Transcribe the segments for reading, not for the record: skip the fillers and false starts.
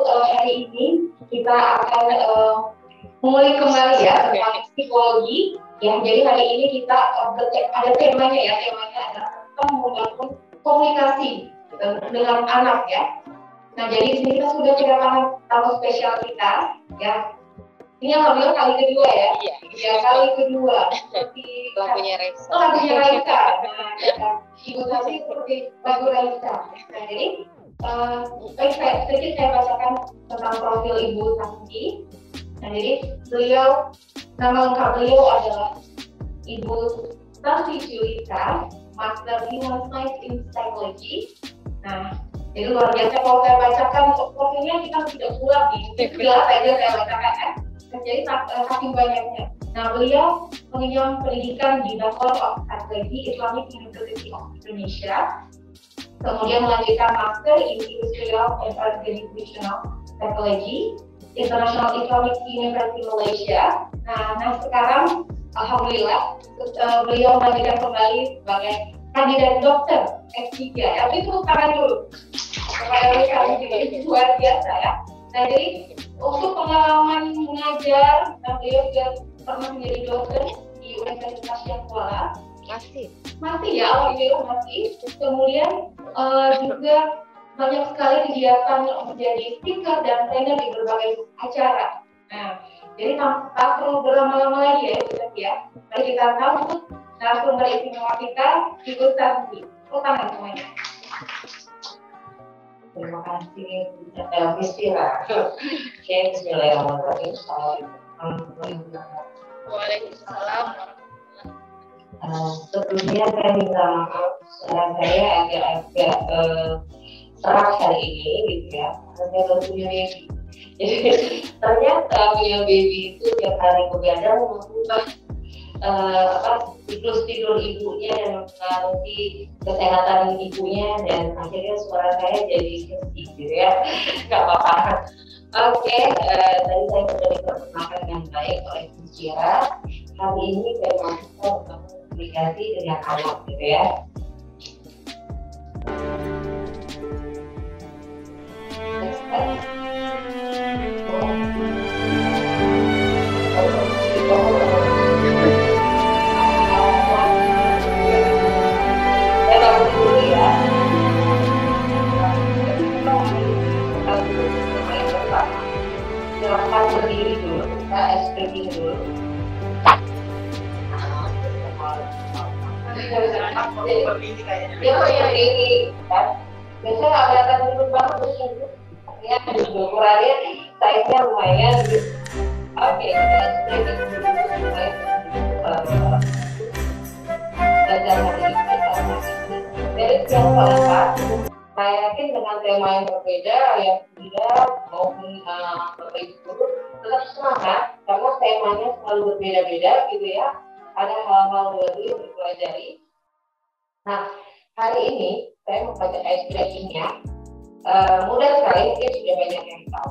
hari ini kita akan mulai kembali ya tentang psikologi. Ya, jadi hari ini kita ada temanya ya, temanya adalah tentang membangun komunikasi dengan anak ya. Nah, jadi di sini kita sudah kedatangan tamu spesial kita ya. Ini alhamdulillah kali kedua ya. Iya, kali kedua. Seperti lagunya Raisa. Lagunya Raisa. Nah, Ibu Tati seperti lagu Raisa. Nah, jadi sedikit saya bacakan tentang profil Ibu Tati. Nah, jadi nama lengkap beliau adalah Ibu Tati Julita, Master Human Science in Psychology. Nah, jadi luar biasa kalau saya bacakan profilnya kita tidak pulang nih. Jelas saja saya bacakan ya. Jadi saking banyaknya. Nah, beliau mengenyam pendidikan di Bachelor of Psychology Islamic University of Indonesia. Kemudian melanjutkan Master in Industrial and Organizational Psychology International Islamic University Malaysia. Nah sekarang alhamdulillah beliau melanjutkan kembali sebagai kandidat dokter S3 ya. Tapi tepuk tangan dulu kepada beliau juga luar biasa ya. Nah, jadi untuk pengalaman mengajar, beliau juga pernah menjadi dokter di Universitas yang Kuala. Masih ya, alhamdulillah masih. Kemudian juga banyak sekali kegiatan menjadi speaker dan trainer di berbagai acara. Nah, jadi tak perlu berlama-lama lagi ya, ya. Mari kita sambut narasumber istimewa kita, Ibu Tati. Tangan semuanya. Terima kasih, Bismillah. Oke, Bismillahirrahmanirrahim. Waalaikumsalam. Sebelumnya saya minta maaf, suara saya agak serak hari ini, gitu ya. Karena baru punya baby. Jadi ternyata punya baby itu tiap hari begadang mengubah siklus tidur ibunya dan mempengaruhi kesehatan ibunya, dan akhirnya suara saya jadi kesik gitu ya. Nggak apa-apa. Oke, tadi saya sudah diperkenalkan dengan baik oleh Kira. Hari ini saya mau tentang komunikasi dengan anak gitu ya. Silahkan berdiri dulu, kita explaining dulu. Dia berdiri, kan? Biasanya nggak kelihatan dulu banget begini. Ya, ukurannya size-nya lumayan. Oke, kita explaining dulu. Belajar hari ini dari yang paling pas. Saya yakin dengan tema yang berbeda, yang tidak maupun Bapak Ibu Guru tetap semangat karena temanya selalu berbeda-beda gitu ya. Ada hal-hal baru yang dipelajari. Nah, hari ini saya mau baca icebreaking-nya. Mudah sekali, mungkin sudah banyak yang tahu.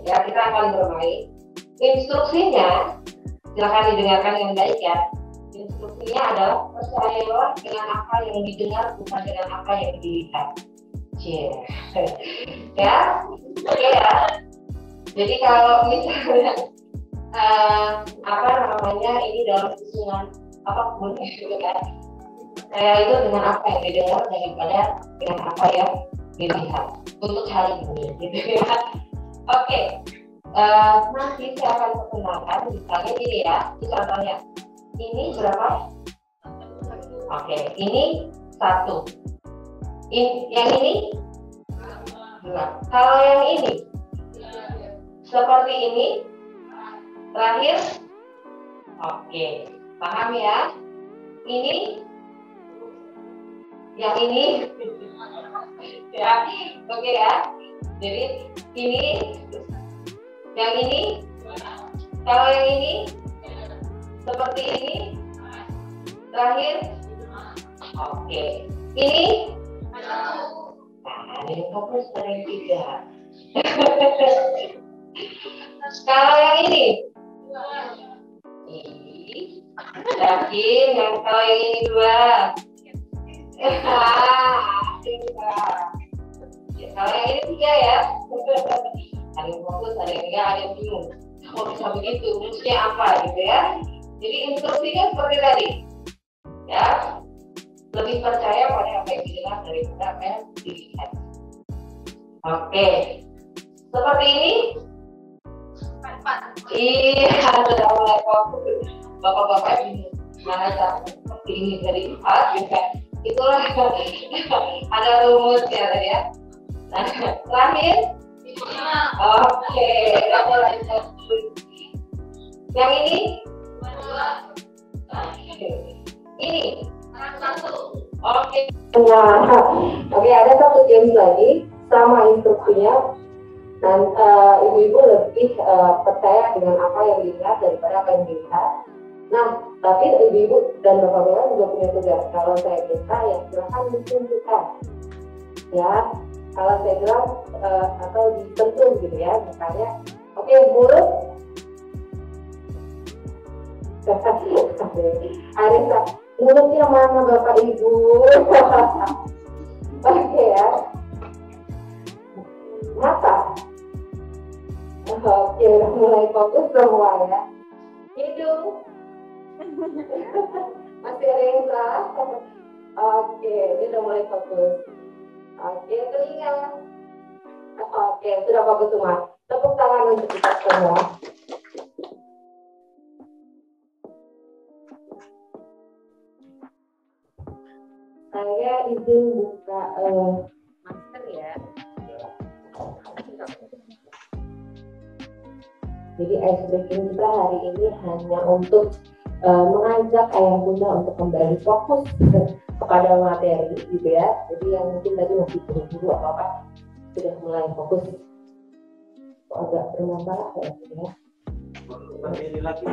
Ya, kita akan bermain. Instruksinya, silakan didengarkan dengan baik ya. Instruksinya adalah percayalah dengan apa yang didengar, bukan dengan apa yang dilihat. Ya, oke ya. Jadi kalau misalnya ini dalam susunan apapun gitu kan, saya itu dengan apa yang didengar daripada dengan apa yang dilihat untuk hari ini gitu ya. Oke, nanti saya akan perkenalkan misalnya ini ya, contohnya ini berapa? Oke, ini 1. Yang ini 2. Kalau yang ini seperti ini terakhir, oke, paham ya? Ini yang ini ya, oke ya. Jadi ini yang ini, kalau yang ini seperti ini terakhir, oke. Ini ini fokus pada yang 3. Kalau yang ini yakin, yang kalau yang ini 2. Kalau yang ini 3 ya. fokus, ada yang bingung. Kok bisa begitu? Maksudnya apa gitu ya? Jadi instruksinya seperti tadi, ya. Lebih percaya pada apa yang didengar daripada apa yang dilihat. Oke, seperti ini. Iya, sudah mulai fokus. Bapak-bapak ini mana cara seperti ini dari empat juga. Itulah ada rumusnya tadi ya. Nah, terakhir. Oke, kamu lanjut. Yang ini? Ini. Oke. Nah, oke, ada satu games lagi sama instruksinya. Dan ibu-ibu lebih percaya dengan apa yang dilihat daripada apa yang dilihat. Nah, tapi ibu-ibu dan bapak-bapak juga punya tugas. Kalau saya minta, ya silakan ditunjukkan. Ya, kalau saya bilang atau disentuh gitu ya, misalnya, oke, mulut. Arisa, mulutnya mana bapak ibu? Oke ya. Mata. Oke, udah mulai fokus semua ya. Hidung. Masih ada yang salah? Oke, ini udah mulai fokus. Oke, telinga. Oke, sudah fokus semua. Tepuk tangan untuk kita semua. Saya izin buka masker ya. Jadi ice breaking kita hari ini hanya untuk mengajak ayah bunda untuk kembali fokus kepada materi gitu ya. Jadi yang mungkin tadi masih buru-buru atau apa sudah mulai fokus. Agak bermasalah ya. Berdiri lagi.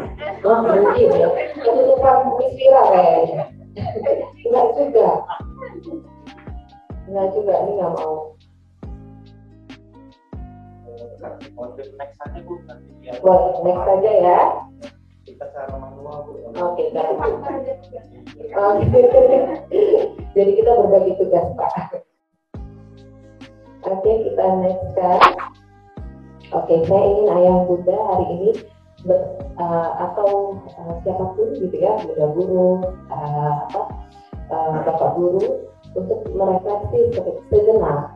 Oh, mungkin ya. Ketutupan istilah kayaknya. Enggak juga. Ini nggak mau. Next aja Bu, nanti biar. Boleh, next saja ya. Kita cara manual Bu. Oke, jadi kita berbagi tugas Pak. Oke, kita next kan. Oke, saya ingin ayah bunda hari ini atau siapapun gitu ya, bunda guru, bapak guru untuk merefleksi sejenak.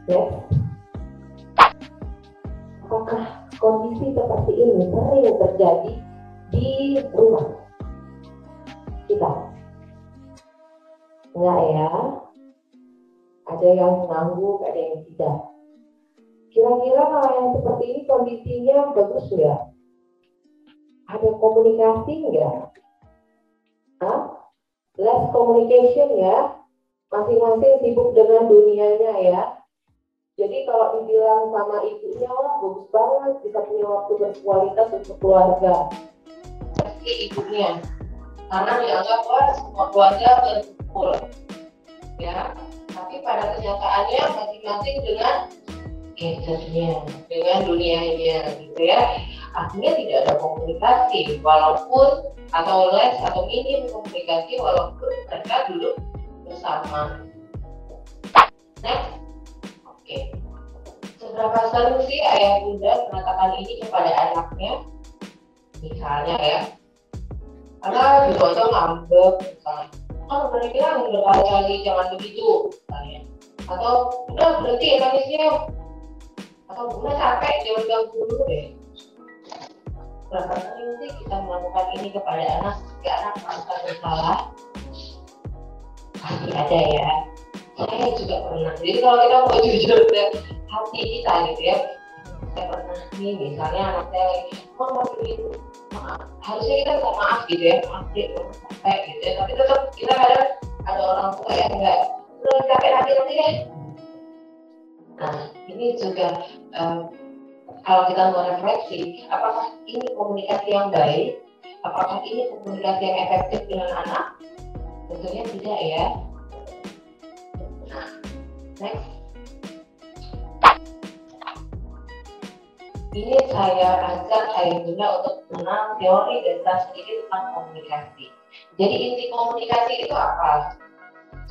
Next. Apakah kondisi seperti ini sering terjadi di rumah kita? Enggak ya? Ada yang mengganggu, ada yang tidak. Kira-kira kalau yang seperti ini kondisinya bagus nggak? Ada komunikasi nggak? Less communication ya? Masing-masing sibuk dengan dunianya ya. Jadi kalau dibilang sama ibunya, wah bagus banget, bisa punya waktu berkualitas untuk keluarga. Pasti ibunya, karena dianggap wah semua keluarga berkumpul, ya. Tapi pada kenyataannya masing-masing dengan gadgetnya, dengan dunianya, gitu ya. Akhirnya tidak ada komunikasi, walaupun atau less atau minim komunikasi, walaupun mereka duduk bersama. Next. Oke, seberapa sering sih ayah bunda mengatakan ini kepada anaknya? Misalnya ya, karena gitu aja ngambek, misalnya, udah bilang berkali-kali jangan begitu, misalnya, atau udah berhenti nangisnya, atau udah capek jangan ganggu dulu deh. Berapa sering sih kita melakukan ini kepada anak ketika anak merasa bersalah? Pasti ada ya. Saya juga pernah. Jadi kalau kita mau jujur ke hati kita gitu ya, saya pernah nih misalnya anak saya lagi mau begitu, maaf. Harusnya kita minta maaf gitu ya, maaf deh, capek gitu ya. Tapi tetap kita kadang ada orang tua yang enggak, udah capek nanti deh. Nah ini juga kalau kita mau refleksi, apakah ini komunikasi yang baik? Apakah ini komunikasi yang efektif dengan anak? Tentunya tidak ya. Next. Ini saya ajak ayah bunda untuk mengenal teori dasar sedikit tentang komunikasi. Jadi inti komunikasi itu apa?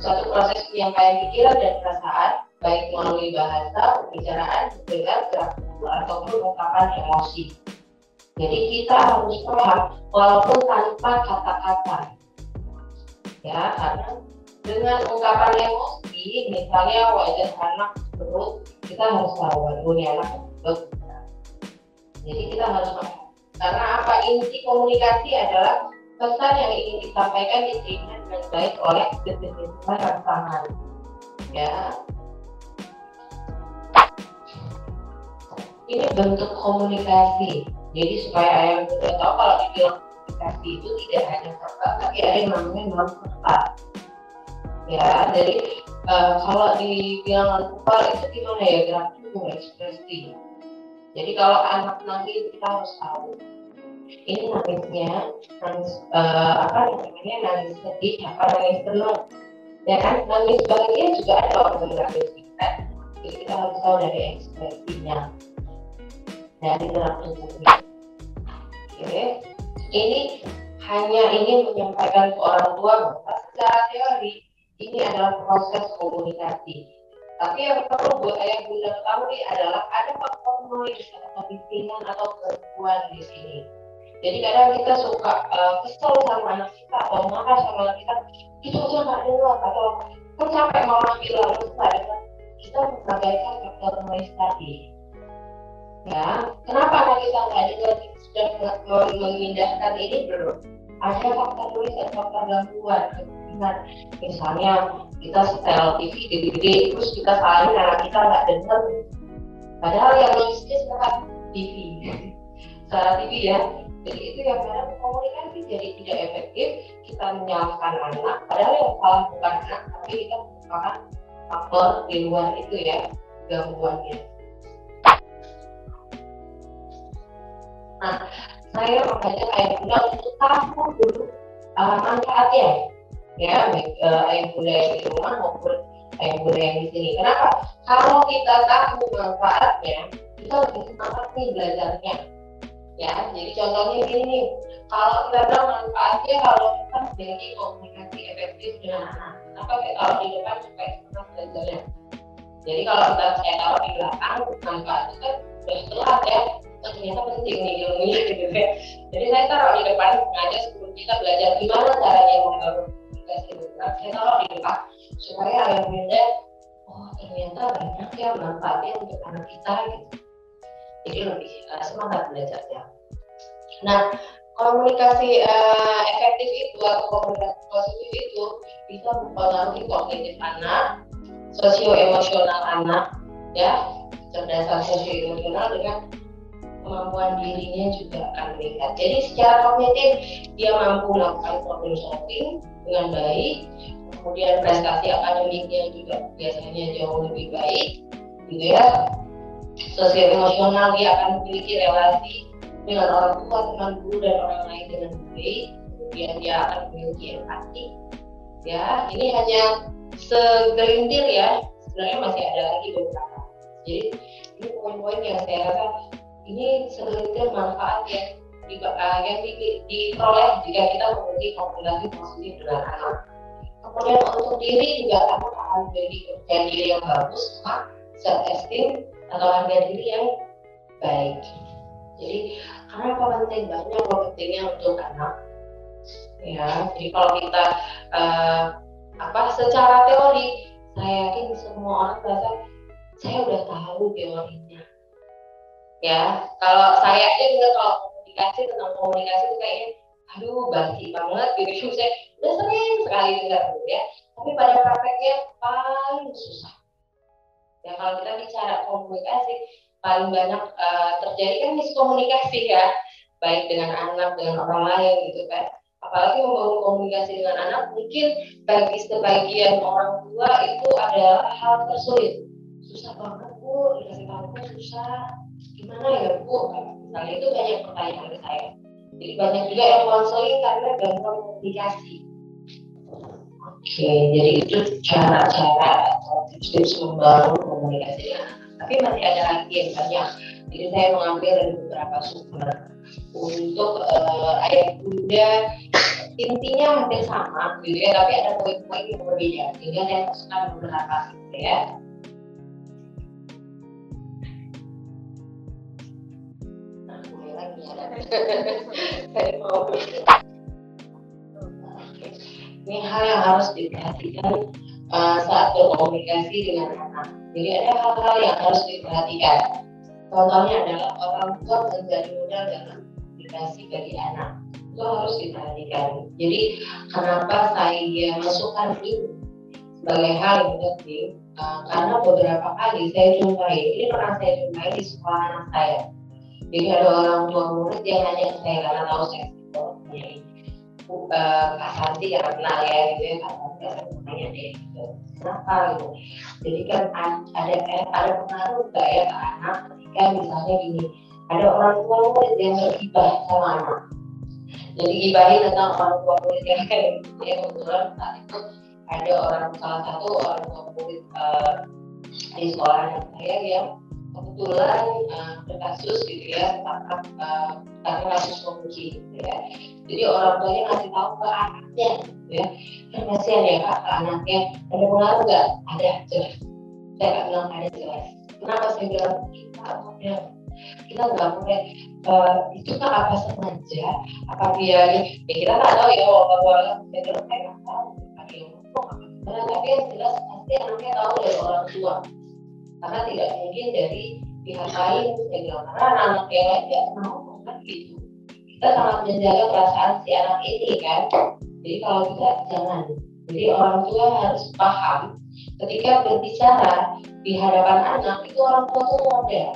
Suatu proses penyampaian pikiran dan perasaan, baik melalui bahasa, pembicaraan, dengan gerak tubuh. ataupun ungkapan emosi. Jadi kita harus paham walaupun tanpa kata-kata, ya, karena dengan ungkapan emosi, misalnya wajah anak terus, kita harus tahu ini anak terus. Jadi kita harus paham. Karena apa, inti komunikasi adalah pesan yang ingin disampaikan diterima dengan baik oleh sesama pasangan. Ya, ini bentuk komunikasi. Jadi supaya ayah bunda tahu kalau dibilang komunikasi itu tidak hanya verbal, tapi ada yang namanya non verbal. Ya, jadi kalau dibilang non verbal itu gimana ya, gerak tubuh, ekspresi. Jadi kalau anak nangis kita harus tahu ini nangisnya nangis nangis sedih, nangis senang. Ya kan, nangis bahagia juga ada orang yang nangis kita. Jadi kita harus tahu dari ekspresinya, dari gerak tubuhnya. Oke, ini hanya ingin menyampaikan ke orang tua bahwa secara teori ini adalah proses komunikasi. Tapi yang perlu buat ayah bunda ketahui adalah ada faktor noise atau bimbingan atau gangguan di sini. Jadi kadang kita suka kesel sama anak kita atau marah sama anak kita, itu aja nggak dengar, atau kan sampai mama bilang kita mengabaikan faktor noise tadi. Ya, kenapa anak kita nggak dengar, sudah mengindahkan ini belum? Ada faktor noise dan faktor gangguan. Misalnya kita setel TV DVD terus kita salahin anak kita nggak dengar, padahal yang noise-nya sekarang TV, secara TV ya. Jadi itu yang kadang komunikasi jadi tidak efektif. Kita menyalahkan anak, padahal yang salah bukan anak, tapi kita merupakan faktor di luar itu ya, gangguannya. Nah, saya mengajak ayah bunda untuk tahu dulu manfaatnya, ya, baik ayah bunda yang di rumah maupun ayah bunda yang di sini. Kenapa? Kalau kita tahu manfaatnya, kita lebih semangat nih belajarnya. Ya, jadi contohnya gini nih, kalau kita tahu manfaatnya, kalau kita memiliki komunikasi efektif dengan anak, kenapa saya taruh di depan supaya semangat belajarnya. Jadi kalau kita saya taruh di belakang, manfaat itu kan sudah telat ya, ternyata penting nih ilmunya gitu ya. Jadi saya taruh di depan sengaja sebelum kita belajar gimana caranya membangun komunikasi dengan, saya taruh di depan supaya ayah bunda, oh ternyata banyak ya manfaatnya untuk anak kita gitu. Jadi lebih semangat belajarnya. Nah, komunikasi efektif itu atau komunikasi positif itu bisa mempengaruhi kognitif anak, sosio-emosional anak, ya, kecerdasan sosio-emosional dengan kemampuan dirinya juga akan meningkat. Jadi secara kognitif dia mampu melakukan problem solving dengan baik, kemudian prestasi akademiknya juga biasanya jauh lebih baik, gitu ya. Sosial emosional dia akan memiliki relasi dengan orang tua, dengan guru dan orang lain dengan baik. Kemudian dia akan memiliki empati. Ya, ini hanya segelintir ya. Sebenarnya masih ada lagi beberapa. Jadi ini poin-poin yang saya rasa ini segelintir manfaat yang diperoleh jika kita memiliki komunikasi positif dengan anak. Kemudian untuk diri juga anak akan memiliki kepercayaan diri yang bagus, self esteem atau harga diri yang baik. Jadi kenapa penting, banyak pentingnya untuk anak ya. Jadi kalau kita secara teori, saya yakin semua orang merasa saya udah tahu teorinya ya. Kalau saya aja juga kalau tentang komunikasi itu kayaknya aduh basi banget gitu, saya udah sering sekali dengar ya, tapi pada prakteknya paling susah. Ya, kalau kita bicara komunikasi, paling banyak terjadi kan miskomunikasi ya, baik dengan anak, dengan orang lain gitu kan. Apalagi membangun komunikasi dengan anak, mungkin bagi sebagian orang tua itu adalah hal tersulit. Susah banget Bu, dikasih tahu susah. Gimana ya Bu? Misalnya itu banyak pertanyaan dari saya. Jadi banyak juga yang konseling karena gangguan komunikasi. Oke, jadi itu cara-cara atau tips-tips membangun komunikasi dengan anak. Tapi masih ada lagi yang banyak. Jadi saya mengambil dari beberapa sumber untuk ayah bunda, intinya hampir sama, gitu ya. Tapi ada poin-poin yang berbeda. Sehingga saya masukkan beberapa, gitu ya. Saya mau. Ini hal yang harus diperhatikan saat berkomunikasi dengan anak. Jadi ada hal-hal yang harus diperhatikan. Contohnya adalah orang tua menjadi modal dalam komunikasi bagi anak. Itu harus diperhatikan. Jadi kenapa saya masukkan ini sebagai hal yang penting? Karena beberapa kali saya jumpai, ini pernah saya jumpai di sekolah anak saya. Jadi ada orang tua murid yang nanya ke saya karena tahu saya psikolognya ini. Kak Santi yang kenal ya gitu ya, Kak Santi nanya deh gitu. Kenapa gitu? Jadi kan ada pengaruh nggak ya ke anak ketika misalnya gini, ada orang tua murid yang bergibah sama anak. Jadi gibahin tentang orang tua murid yang kayak gitu ya, kebetulan saat itu ada salah satu orang tua murid di sekolah anak saya yang kebetulan berkasus gitu ya, karena kasus korupsi gitu ya. Jadi orang tuanya ngasih tahu ke anaknya gitu ya, kan kasihan ya Kak ke anaknya, ada pengaruh nggak? Ada, jelas. Saya nggak bilang ada, jelas. Kenapa saya bilang kita nggak boleh itu kan apa sengaja, apa dia ya kita nggak tahu ya orang saya bilang saya nggak tahu ada yang ngomong apa gimana, tapi yang jelas pasti anaknya tahu dari orang tua, karena tidak mungkin dari pihak lain. Saya bilang karena anak yang lain nggak pernah ngomong kan gitu. Kita sangat menjaga perasaan si anak ini kan. Jadi kalau kita jangan. Jadi orang tua harus paham ketika berbicara di hadapan anak itu orang tua itu model.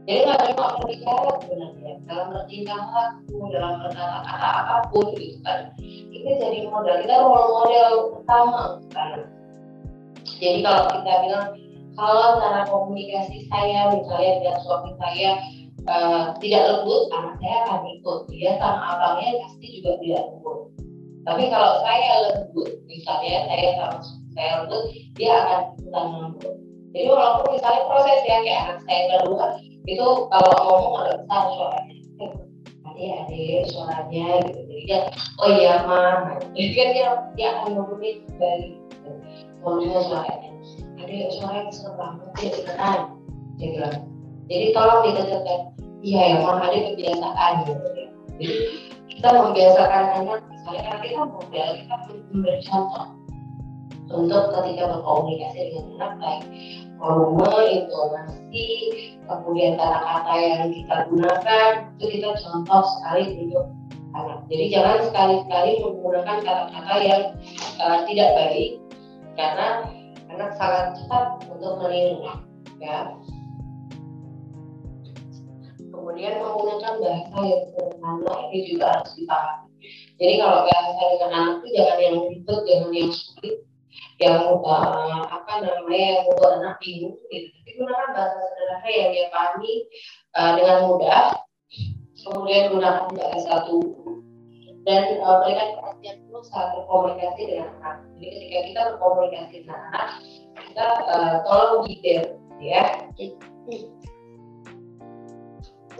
Jadi nggak cuma berbicara sebenarnya dalam bertingkah laku, dalam berkata-kata apapun gitu kan. Kita jadi model, kita role model pertama kan. Jadi kalau kita bilang kalau cara komunikasi saya misalnya dengan suami saya tidak lembut, anak saya akan ikut. Dia sama abangnya pasti juga tidak lembut. Tapi kalau saya lembut, misalnya saya sama saya lembut, dia akan ikutan lembut. Jadi walaupun misalnya proses ya kayak anak saya kedua itu kalau ngomong agak besar suaranya, adik suaranya gitu. Jadi dia oh iya mah, jadi kan dia akan ngomongin kembali gitu. Ngomongnya suaranya. Adik suaranya besar banget ya beneran, dia bilang. Jadi tolong dikecilkan. Iya ya, memang ada kebiasaan gitu ya. Jadi kita membiasakan anak, misalnya karena kita model, kita memberi contoh untuk ketika berkomunikasi dengan anak, baik volume, intonasi, kemudian kata-kata yang kita gunakan, itu kita contoh sekali untuk anak. Jadi jangan sekali-kali menggunakan kata-kata yang tidak baik, karena anak sangat cepat untuk meniru ya. Kemudian menggunakan bahasa yang sederhana ini juga harus dipahami. Jadi kalau bahasa dengan anak itu jangan yang ribet, jangan yang sulit, yang yang membuat anak bingung gitu. Tapi gunakan bahasa sederhana yang dia pahami dengan mudah. Kemudian gunakan bahasa tubuh dan berikan perhatian penuh saat berkomunikasi dengan anak. Jadi ketika kita berkomunikasi dengan anak, kita tolong detail ya.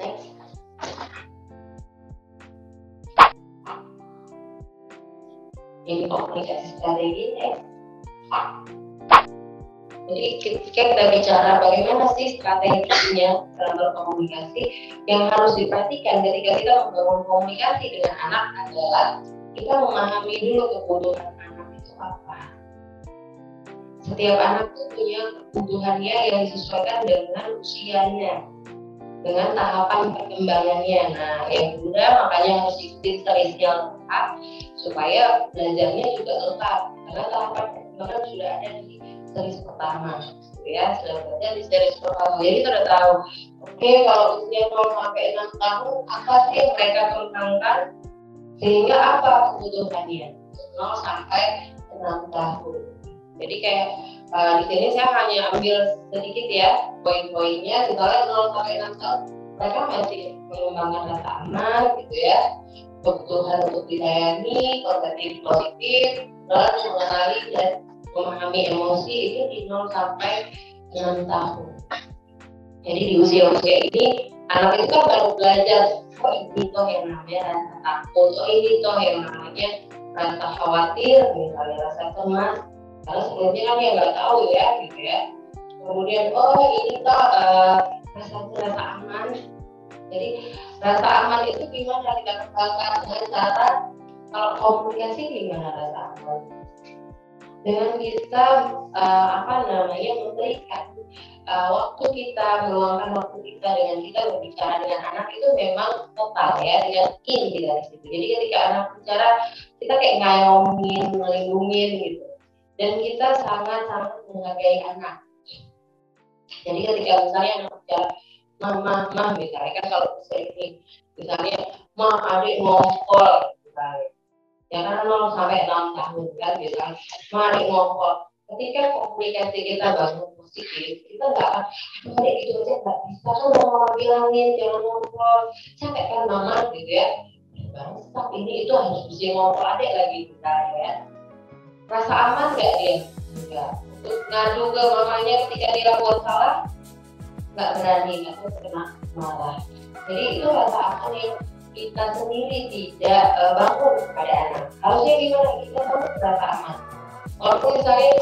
Next. Ini komunikasi strategi next. Jadi ketika kita bicara bagaimana sih strateginya dalam berkomunikasi, yang harus diperhatikan ketika kita membangun komunikasi dengan anak adalah kita memahami dulu kebutuhan anak itu apa. Setiap anak itu punya kebutuhannya yang disesuaikan dengan usianya, dengan tahapan perkembangannya. Nah, yang muda makanya harus ikuti serisnya lengkap supaya belajarnya juga lengkap, karena tahapan perkembangan sudah ada di series pertama, ya sudah belajar di series pertama. Jadi kita udah tahu, oke, kalau usia 0 sampai 6 tahun apa sih yang mereka kembangkan, sehingga apa kebutuhannya 0 sampai 6 tahun. Jadi kayak di sini saya hanya ambil sedikit ya poin-poinnya. Misalnya 0 sampai 6 tahun mereka masih mengembangkan rasa aman gitu ya, kebutuhan untuk disayangi, kognitif positif, dan mengenali dan memahami emosi itu di 0 sampai 6 tahun. Jadi di usia-usia ini anak itu kan baru belajar, oh ini toh yang namanya rasa takut, oh ini toh yang namanya rasa khawatir, misalnya rasa cemas. Karena sebelumnya kan dia nggak tahu ya gitu ya. Kemudian oh ini toh rasa aman, Jadi rasa aman itu gimana kita kembangkan dengan cara kalau komunikasi gimana rasa aman? Dengan kita memberikan waktu kita, meluangkan waktu kita dengan kita berbicara dengan anak itu memang total ya, dengan inti dari situ. Jadi ketika anak bicara kita kayak ngayongin, melindungin gitu, dan kita sangat-sangat menghargai anak. Jadi ketika misalnya anak bicara mama misalnya kan kalau sering misalnya adik ngokol misalnya, ya kan 0 sampai 6 tahun kan biasanya adik ngokol. Ketika komunikasi kita bangun positif, kita nggak akan adik itu aja nggak bisa kan mama bilangin jangan ngokol, capek kan mama gitu ya. Bangsat ini itu harus bisa ngokol adik lagi kita ya. Rasa aman nggak dia? Enggak. Untuk ngadu ke mamanya ketika dia buat salah, nggak berani, nggak kena marah. Jadi itu rasa aman yang kita sendiri tidak bangun kepada anak. Harusnya gimana? Kita bangun rasa aman. Walaupun misalnya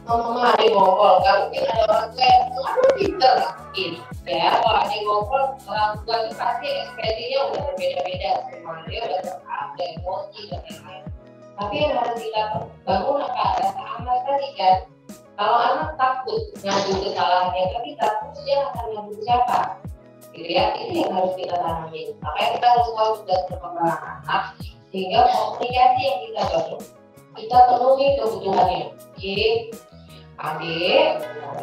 mama ada ngokol, kan mungkin ada orang tua yang aduh pinter lah mungkin. Ya, kalau ada ngokol, orang tua itu pasti ekspresinya udah berbeda-beda. Semua dia udah ada emosi dan lain-lain. Tapi yang harus kita bangun apa? Rasa aman tadi kan. Kalau anak takut ngadu kesalahannya, tapi takut dia akan ngadu siapa? Gitu ya, itu yang harus kita tanamin. Makanya kita harus tahu sudah perkembangan anak, sehingga komunikasi yang kita bangun, kita penuhi kebutuhannya. Oke, adik,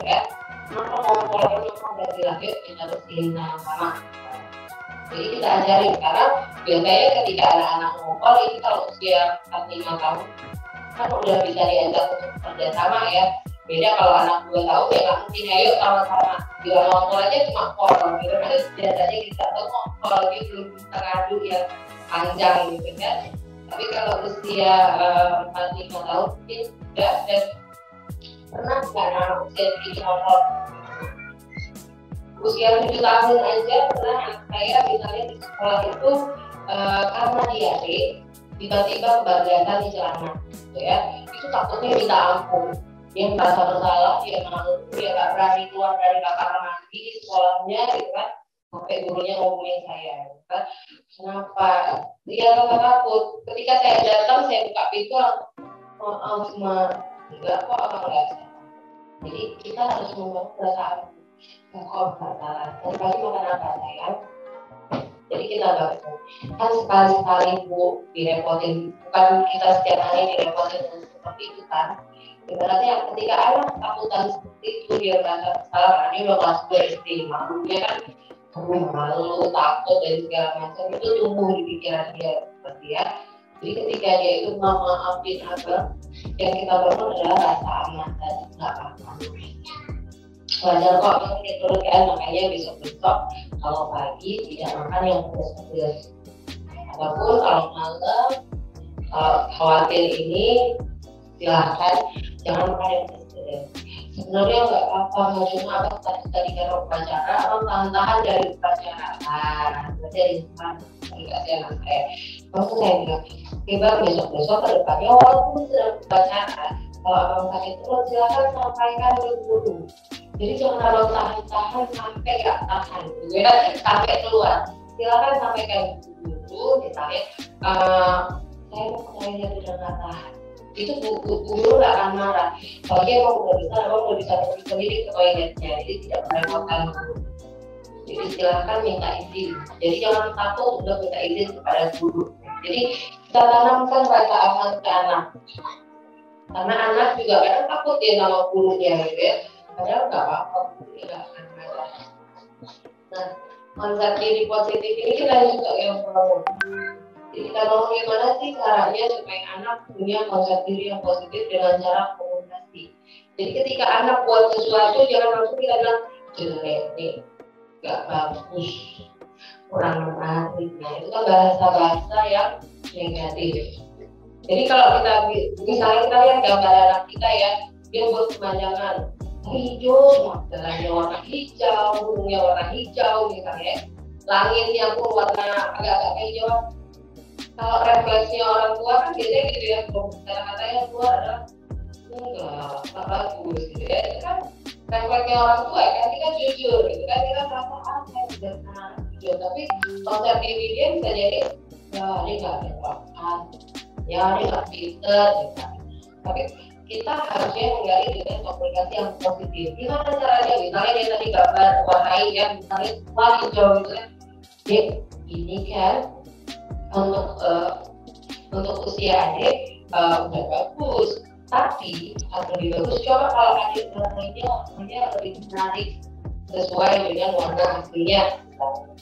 ya, ngomong dari lahir kita harus sama. Jadi kita ajarin, karena biasanya ketika anak-anak ngomong itu kalau usia 4-5 tahun kan udah bisa diajak untuk kerjasama ya. Beda kalau anak 2 tahun ya nggak mungkin ayo sama-sama bila ngomong aja cuma ngomong gitu kan, biasanya kita tuh ngomong gitu belum bisa ngadu yang panjang gitu kan. Tapi kalau usia 4-5 tahun mungkin sudah dan pernah nggak anak usia begini ngomong usia 7 tahun aja pernah anak saya misalnya di sekolah itu karena diare tiba-tiba kebablasan di celana gitu ya, itu takutnya minta ampun, dia merasa bersalah, dia malu, dia nggak berani keluar dari kamar mandi di sekolahnya gitu kan, sampai gurunya ngomongin saya gitu kan. Kenapa? Dia takut. Ketika saya datang saya buka pintu maaf enggak kok abang nggak salah. Jadi kita harus membangun perasaan kok salah. Dan pasti makan apa sayang? Jadi kita bangun. Kan sekali-sekali Bu direpotin, bukan kita setiap hari direpotin seperti itu kan. Ibaratnya ketika anak takutan seperti itu dia merasa bersalah, dia udah kelas 2 SD, malunya kan malu, takut dan segala macam itu tumbuh di pikiran dia seperti ya. Jadi ketika dia itu maafin abang, yang kita bangun adalah rasa aman dan nggak apa-apa. Wajar kok yang turun kan, makanya besok-besok kalau pagi tidak makan yang pedas-pedas. Ataupun kalau malam khawatir ini silahkan jangan makan yang pedas. Sebenarnya nggak apa-apa, nggak cuma abang tadi karena upacara, abang tahan-tahan dari upacara. Nah, dari mana? Dikasih anak saya. Lalu saya bilang, bang besok-besok ke depannya walaupun sedang upacara, kalau abang sakit perut silahkan sampaikan dulu. Jadi jangan abang tahan-tahan sampai nggak tahan, gitu ya, sampai keluar. Silahkan sampaikan dulu, misalnya, saya mau kemarinnya sudah nggak tahan. Itu guru nggak akan marah. Kalau dia mau udah bisa pergi sendiri ke toiletnya, jadi tidak merepotkan guru. Jadi silahkan minta izin. Jadi jangan takut untuk minta izin kepada guru. Jadi kita tanamkan rasa aman ke anak. Karena anak juga kadang takut dia sama gurunya, gitu ya. Padahal nggak apa-apa, gurunya nggak akan marah. Nah, konsep diri positif ini kita juga yang perlu. Jadi kita mau gimana sih caranya supaya anak punya konsep diri yang positif dengan cara komunikasi. Jadi ketika anak buat sesuatu jangan langsung kita bilang jelek nih, nggak bagus, kurang menarik. Nah itu kan bahasa-bahasa yang negatif. Jadi kalau kita misalnya kita lihat gambar anak kita ya, dia buat pemandangan hijau, modelnya warna hijau, burungnya warna hijau misalnya, langitnya pun warna agak-agak hijau. Kalau refleksinya orang tua kan biasanya gitu ya, kata-katanya keluar adalah enggak bagus gitu ya. Itu kan refleksinya orang tua kan, kita jujur gitu kan, kita merasa saya sederhana gitu. Tapi konsep diri dia bisa jadi ya dia nggak relevan, ya dia nggak pinter gitu. Tapi kita harusnya menggali dengan komunikasi yang positif. Gimana caranya? Misalnya dia tadi gambar warnai ya, misalnya warna hijau gitu kan. Ini kan untuk usia adik udah bagus, tapi lebih bagus coba kalau adik warnanya lebih menarik sesuai dengan warna aslinya.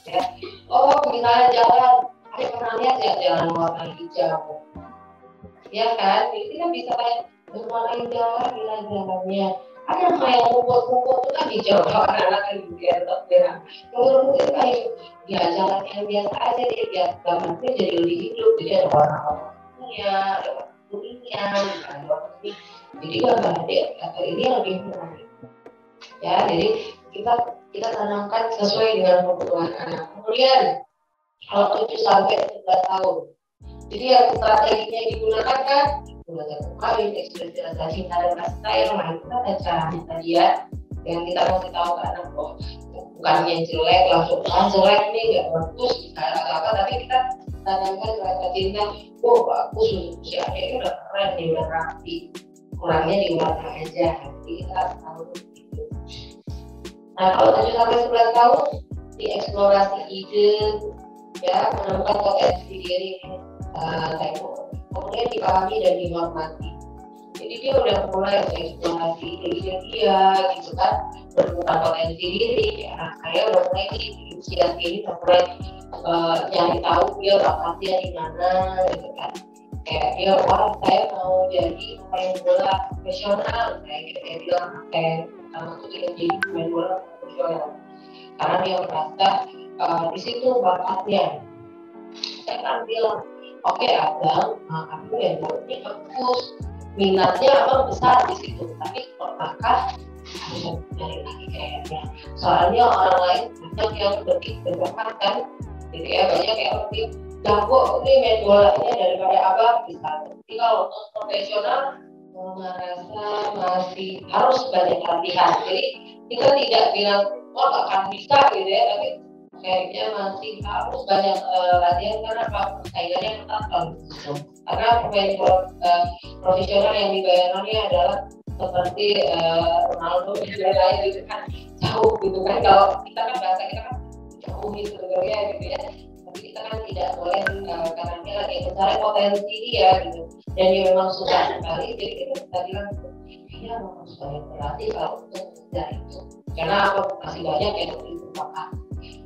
Ya. Oh misalnya jalan, adik pernah lihat ya jalan warna hijau, ya kan? Jadi kita bisa kayak berwarna jalan bila jalannya. Ada yang rumput-rumput itu kan hijau, kalau anak-anak kan biar terang. Kalau rumput itu kayak ya jalan yang biasa aja dia biar gambarnya jadi lebih hidup, jadi ada warna-warnanya, ada warna kuningnya, ada warna ini. Jadi gambar dia atau ini lebih menarik. Ya, jadi kita tanamkan sesuai dengan kebutuhan anak. Kemudian kalau 7 sampai 11 tahun. Jadi yang strateginya digunakan kan belajar kawin, ekspresi rasa cinta dan kasih sayang. Nah itu kan cara tadi ya yang kita kasih tahu ke anak bahwa bukannya jelek langsung jelek nih nggak bagus misalnya apa, tapi kita tanamkan rasa cinta. Oh bagus usia ini udah keren nih, udah rapi, kurangnya di warna aja. Jadi kita tahu gitu. Nah kalau 7 sampai 11 tahun dieksplorasi ide ya, menemukan potensi diri kemudian dipahami dan dihormati. Jadi dia udah mulai eksplorasi ide dia gitu kan, menemukan potensi diri. Ya, saya udah mulai di usia ini mulai nyari tahu dia bakatnya di mana gitu kan. Kayak dia saya mau jadi pemain bola profesional, kayak dia bilang sama tuh dia jadi pemain bola profesional karena dia merasa di situ bakatnya. Saya kan bilang oke abang, aku yang ini bagus, minatnya abang besar di situ, tapi kalau kakak harus cari lagi kayaknya. Soalnya orang lain banyak yang lebih berbakat kan, jadi ya banyak yang lebih jago ini main bolanya daripada abang bisa. Jadi kalau untuk profesional merasa masih harus banyak latihan. Jadi kita tidak bilang gak akan bisa gitu ya, tapi kayaknya masih harus banyak latihan karena persaingannya ketat gitu. Karena pemain profesional yang dibayarnya adalah seperti Ronaldo dan lain gitu kan, jauh gitu kan. Kalau kita kan bahasa kita kan jauh gitu sebenarnya gitu ya, tapi kita kan tidak boleh karena dia lagi mencari potensi dia gitu, dan dia memang suka sekali. Jadi kita bisa bilang dia harus banyak berlatih kalau untuk belajar itu, karena apa masih banyak yang dilupakan.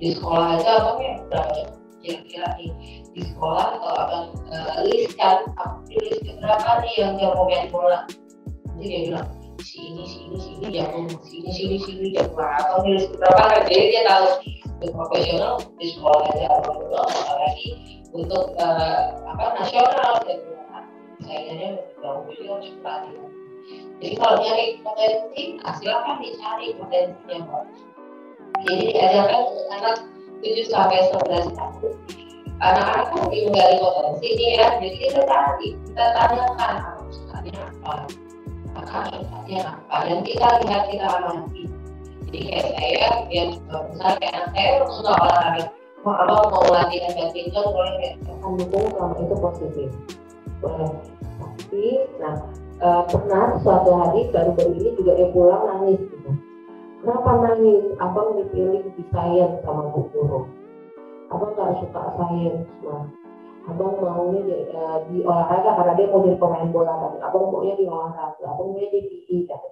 Di sekolah aja abangnya berapa kira-kira di sekolah kalau abang list kan, tulis berapa nih yang jago main bola. Jadi dia bilang si ini jago, sini jago. Atau tulis berapa kan, jadi dia tahu untuk profesional di sekolah aja apalagi untuk nasional gitu. Saingannya jauh, jadi harus berlatih. Jadi kalau nyari potensi, silakan dicari potensinya Pak. Jadi diajarkan anak 7 sampai 11 tahun. Anak-anak kan menggali potensi nih ya, jadi kita tanyakan sukanya apa, sukanya apa, dan kita lihat, kita amati. Jadi kayak saya, ya misalnya kayak anak saya suka olahraga, abang mau latihan badminton boleh nggak? Akan dukung kalau itu positif, boleh. Tapi, pernah suatu hari baru-baru ini juga dia pulang nangis gitu. Kenapa nangis? Abang dipilih di sains sama Bu Guru. Abang gak suka sains, abang maunya di olahraga karena dia mau jadi pemain bola tadi. Abang maunya di olahraga, abang maunya di PI tadi.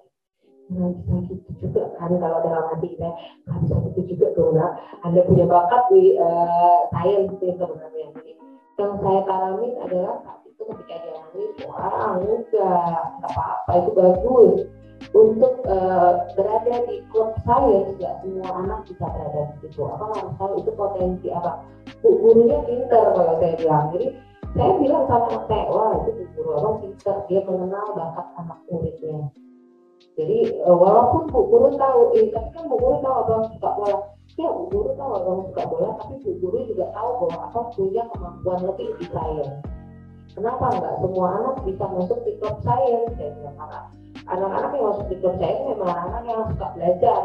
Nah bisa gitu juga kan, kalau dalam hati kita nggak bisa gitu juga dong. Anda punya bakat di sains sih sebenarnya. Jadi yang saya tanamin adalah saat itu ketika dia nangis, enggak apa-apa, itu bagus. Untuk berada di klub sains, nggak semua anak bisa berada di situ. Apa harus tahu itu potensi apa? Bu gurunya pintar kalau saya bilang. Jadi saya bilang sama anak saya, wah itu bu guru abang pintar, dia mengenal bakat anak muridnya. Jadi walaupun bu guru tahu, tapi kan bu guru tahu abang suka bola. Ya bu guru tahu abang suka bola, tapi bu guru juga tahu bahwa abang punya kemampuan lebih di sains. Kenapa nggak semua anak bisa masuk di klub sains? Saya bilang anak-anak yang masuk di klub sains memang anak yang suka belajar.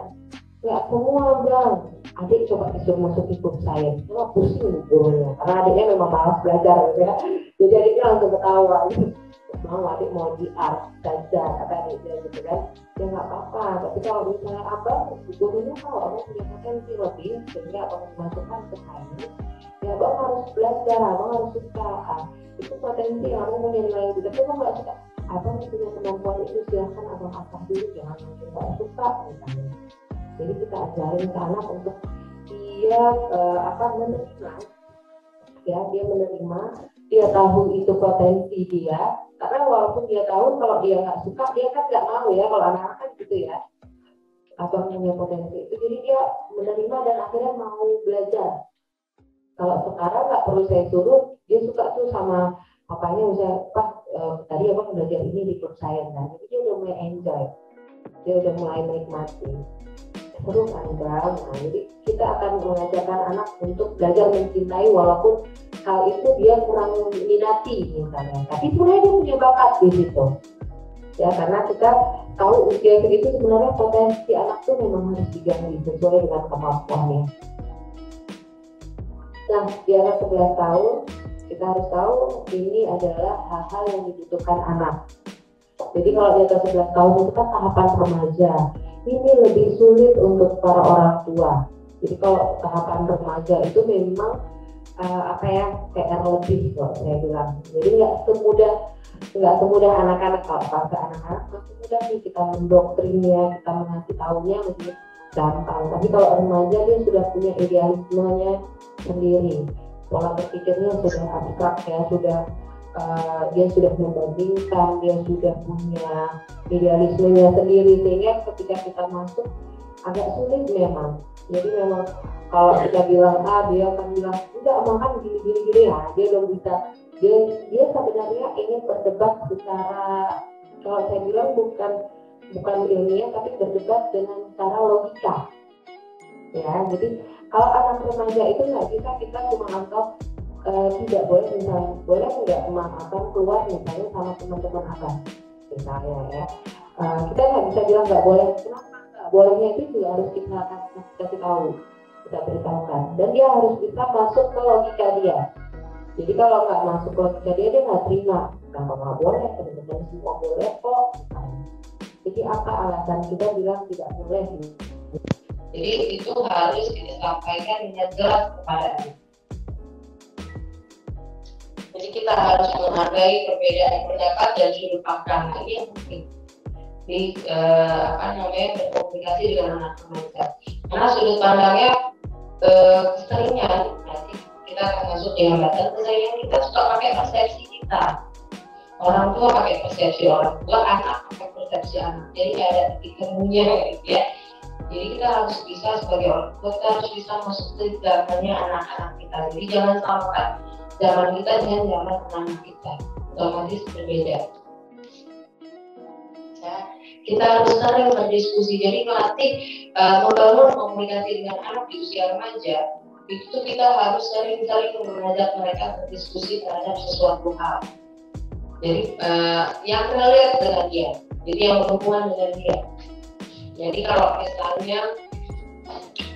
Nggak semua bang. adik coba disuruh masuk grup sains, cuma pusing gurunya karena adiknya memang malas belajar gitu ya. Jadi adiknya langsung ketawa gitu. Adik mau di art saja kata adiknya gitu kan, ya nggak apa-apa, tapi kalau misalnya abang gurunya kalau abang punya potensi lebih sehingga abang dimasukkan ke sains, ya abang harus belajar, abang harus suka, itu potensi yang abang punya nilai gitu. Tapi abang nggak suka, abang punya kemampuan itu silahkan abang asah dulu, jangan mungkin nggak suka misalnya. Jadi kita ajarin ke anak untuk dia menerima, ya dia menerima, dia tahu itu potensi dia, karena walaupun dia tahu kalau dia nggak suka, dia kan nggak mau ya, kalau anak-anak kan gitu ya, abang punya potensi itu, jadi dia menerima dan akhirnya mau belajar. Kalau sekarang nggak perlu saya suruh, dia suka tuh sama papanya, misalnya Pak tadi abang belajar ini di klub sains kan, jadi dia udah mulai enjoy, dia udah mulai menikmati. Seru kan bang? Nah, jadi kita akan mengajarkan anak untuk belajar mencintai walaupun hal itu dia kurang minati misalnya, tapi sebenarnya dia punya bakat di situ. Ya karena kita tahu usia segitu sebenarnya potensi anak tuh memang harus digali sesuai dengan kemampuannya. Nah di anak 11 tahun kita harus tahu ini adalah hal-hal yang dibutuhkan anak. Jadi kalau di atas 11 tahun itu kan tahapan remaja. Ini lebih sulit untuk para orang tua. Jadi kalau tahapan remaja itu memang PR lebih kok saya bilang. Jadi nggak semudah anak-anak. Kalau ke anak-anak masih mudah nih kita mendoktrinnya, kita mengasih tahunya lebih gampang. Tapi kalau remaja dia sudah punya idealismenya sendiri, pola berpikirnya sudah abstrak ya, dia sudah membandingkan, dia sudah punya idealismenya sendiri, sehingga ketika kita masuk agak sulit memang. Jadi memang kalau kita bilang dia akan bilang enggak, makan gini ya, dia belum bisa. Dia sebenarnya ingin berdebat secara, kalau saya bilang bukan ilmiah, tapi berdebat dengan cara logika. Ya, jadi kalau anak remaja itu nggak bisa kita cuma anggap tidak boleh, misalnya boleh nggak abang keluar misalnya sama teman-teman abang misalnya ya, kita nggak bisa bilang nggak boleh. Kenapa nggak bolehnya itu juga harus kita kasih tahu, kita beritahukan, dan dia harus bisa masuk ke logika dia. Jadi kalau nggak masuk ke logika dia nggak terima. Kenapa nggak boleh, teman-teman semua boleh kok misalnya. Jadi apa alasan kita bilang tidak boleh? Jadi itu harus disampaikan dengan jelas kepada anak. Jadi kita harus menghargai perbedaan pendapat dan sudut pandang, ini yang penting di berkomunikasi dengan anak remaja. Karena sudut pandangnya keseringan nanti kita akan masuk di hambatan keseringan, kita suka pakai persepsi kita. Orang tua pakai persepsi orang tua, anak pakai persepsi anak. Jadi ada titik temunya gitu ya. Jadi kita harus bisa sebagai orang tua, kita harus bisa masuk ke zamannya anak-anak kita. Jadi jangan sampai zaman kita dengan zaman anak kita otomatis berbeda. Ya, kita harus sering berdiskusi. Jadi melatih membangun komunikasi dengan anak di usia remaja. Itu kita harus sering-sering mengajak mereka berdiskusi terhadap sesuatu hal. Jadi yang relate dengan dia. Jadi yang berhubungan dengan dia. Jadi kalau misalnya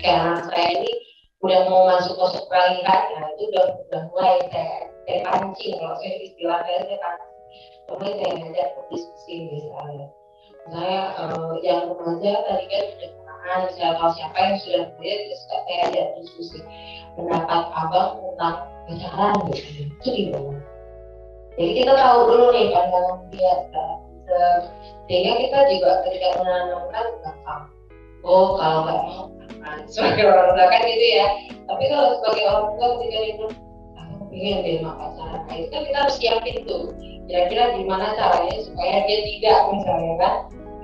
kayak anak saya ini udah mau masuk peralihan, nah itu udah mulai saya pancing, kalau saya istilahnya saya pancing, mulai saya ngajak berdiskusi misalnya yang remaja tadi kan sudah kenal siapa yang sudah berbeda, terus saya ajak diskusi pendapat abang tentang pacaran gitu, itu gimana? Jadi kita tahu dulu nih pandangan dia, sehingga kita juga ketika menanamkan gampang. Oh kalau nggak mau sebagai orang tua kan gitu ya, tapi kalau sebagai orang tua ketika dia bilang aku pengen dia pacaran, nah itu kan kita harus siapin tuh kira-kira gimana caranya supaya dia tidak misalnya kan,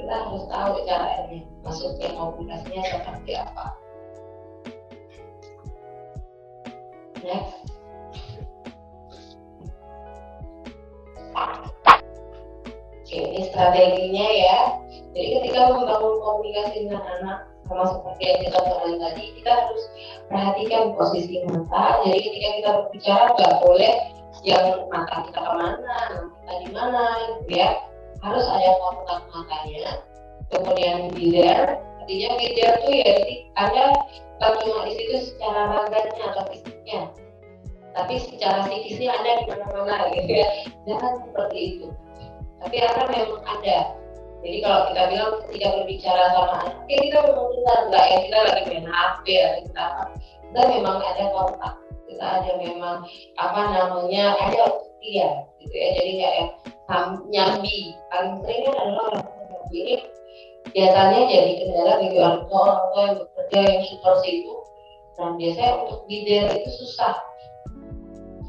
kita harus tahu caranya masuknya komunikasinya seperti apa. Next. Oke, ini strateginya ya. Jadi ketika membangun komunikasi dengan anak, sama seperti yang kita bahas tadi, kita harus perhatikan posisi mata. Jadi ketika kita berbicara nggak boleh yang mata kita kemana, kita di mana, gitu ya. Harus ada kontak matanya. Kemudian bidar, artinya beda tuh ya, jadi Anda bukan cuma di situ secara raganya atau fisiknya, tapi secara psikisnya Anda di mana-mana gitu ya. Jangan seperti itu. Tapi Anda memang ada. Jadi kalau kita bilang ketika berbicara sama anak, oke kita memang benar nggak ya kita lagi main HP atau kita memang ada kontak, kita ada memang ada dia gitu ya. Jadi kayak nyambi paling sering kan adalah orang nyambi ini biasanya jadi kendala bagi orang tua yang bekerja yang super sibuk, dan biasanya untuk bider itu susah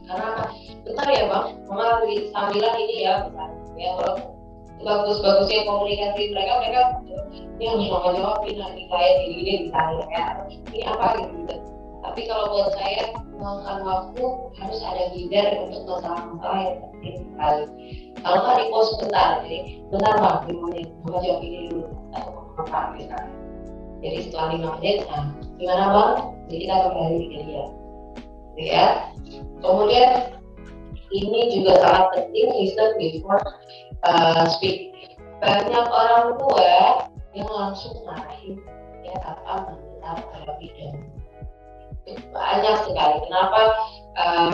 karena bentar ya bang, mama lagi sambilan ini ya misalnya ya, kalau bagus-bagusnya komunikasi mereka ini harus mama jawabin nanti saya gini misalnya ya, ini apa gitu. Tapi kalau buat saya meluangkan waktu harus ada bider untuk masalah-masalah yang penting sekali. Kalau nggak di pos bentar, jadi bentar bang, 5 menit, mama jawab ini dulu atau apa misalnya. Jadi setelah 5 menit, nah gimana bang? Jadi kita kembali ke dia, gitu ya. Kemudian ini juga sangat penting, listen before speak. Banyak orang tua yang langsung marahin ya tanpa mendengar terlebih dahulu. Banyak sekali. Kenapa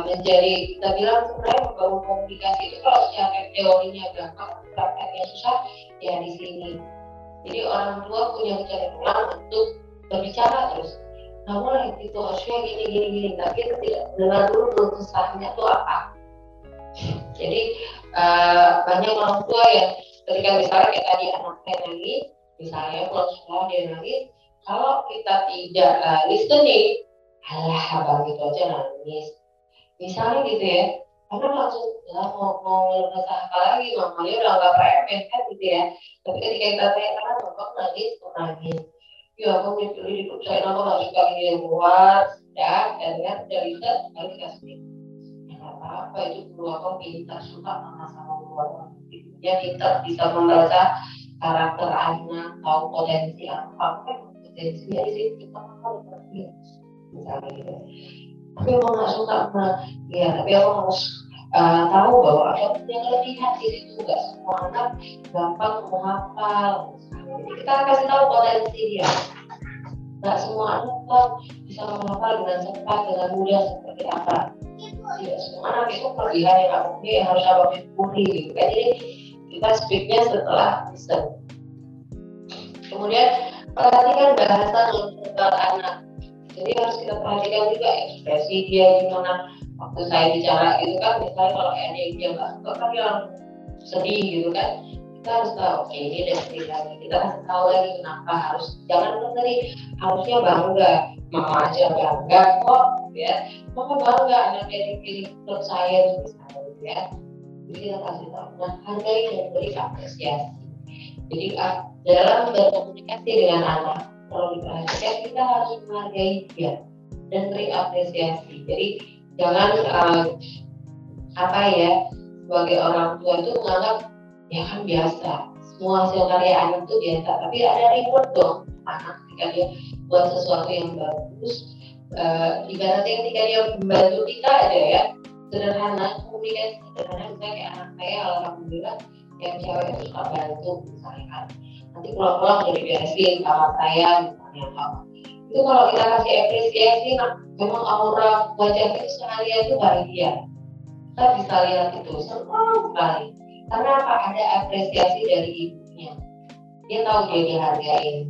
menjadi kita bilang sebenarnya membangun komunikasi itu kalau secara teorinya gampang, prakteknya susah ya di sini. Jadi orang tua punya kecenderungan untuk berbicara terus. Namun itu harusnya gini, tapi kita tidak dengar dulu kesahnya itu apa. Jadi banyak orang tua yang ketika misalnya kayak tadi anaknya nangis, misalnya pulang sekolah dia nangis, kalau kita tidak listening, alah abang gitu aja nangis, misalnya gitu ya, karena langsung mau ngerasa apa lagi, mamanya udah nggak remeh kan gitu ya. Tapi ketika kita tanya kan abang nangis, ya abang dipilih saya abang nggak suka ini yang keluar, ya, dan udah bisa sekali kasih. Apa itu guru abang pintar suka sama guru dia pintar bisa membaca karakter anak, tahu potensi apa kan potensinya di situ kita harus ngerti misalnya gitu. Tapi abang nggak suka ya, tapi abang harus tahu bahwa abang punya kelebihan di situ, nggak semua anak gampang menghafal. Jadi kita kasih tahu potensi dia. Nggak semua anak bisa menghafal dengan cepat, dengan mudah seperti apa. Tidak semua anak itu kelebihan yang abangnya yang harus abang ikuti gitu kan. Jadi kita speaknya setelah listen. Kemudian perhatikan bahasa nonverbal anak. Jadi harus kita perhatikan juga ekspresi dia gimana waktu saya bicara gitu kan. Misalnya kalau ada yang dia nggak suka kan yang sedih gitu kan, kita harus tahu oke, ini ada sedih lagi, kita harus tahu lagi kenapa. Jangan tadi harusnya bangga, mama aja bangga kok ya, mama bangga anaknya dipilih klub saya misalnya gitu ya. Jadi kita kasih tahu, nah hargai dan beri apresiasi. Jadi dalam berkomunikasi dengan anak, kalau diperhatikan kita harus menghargai dia dan beri apresiasi. Jadi jangan sebagai orang tua itu menganggap ya kan biasa, semua hasil karya anak itu biasa, tapi ada reward dong anak ketika dia buat sesuatu yang bagus. Ibaratnya ketika dia membantu kita aja ya, sederhana, komunikasi sederhana, misalnya kayak anak saya alhamdulillah yang cewek itu suka bantu misalnya kan, nanti pulang-pulang jadi beresin kamar saya misalnya apa. Itu kalau kita kasih apresiasi, memang aura wajah itu seharian itu bahagia. Kita bisa lihat itu senang sekali. Karena apa? Ada apresiasi dari ibunya. Dia tahu dia dihargai.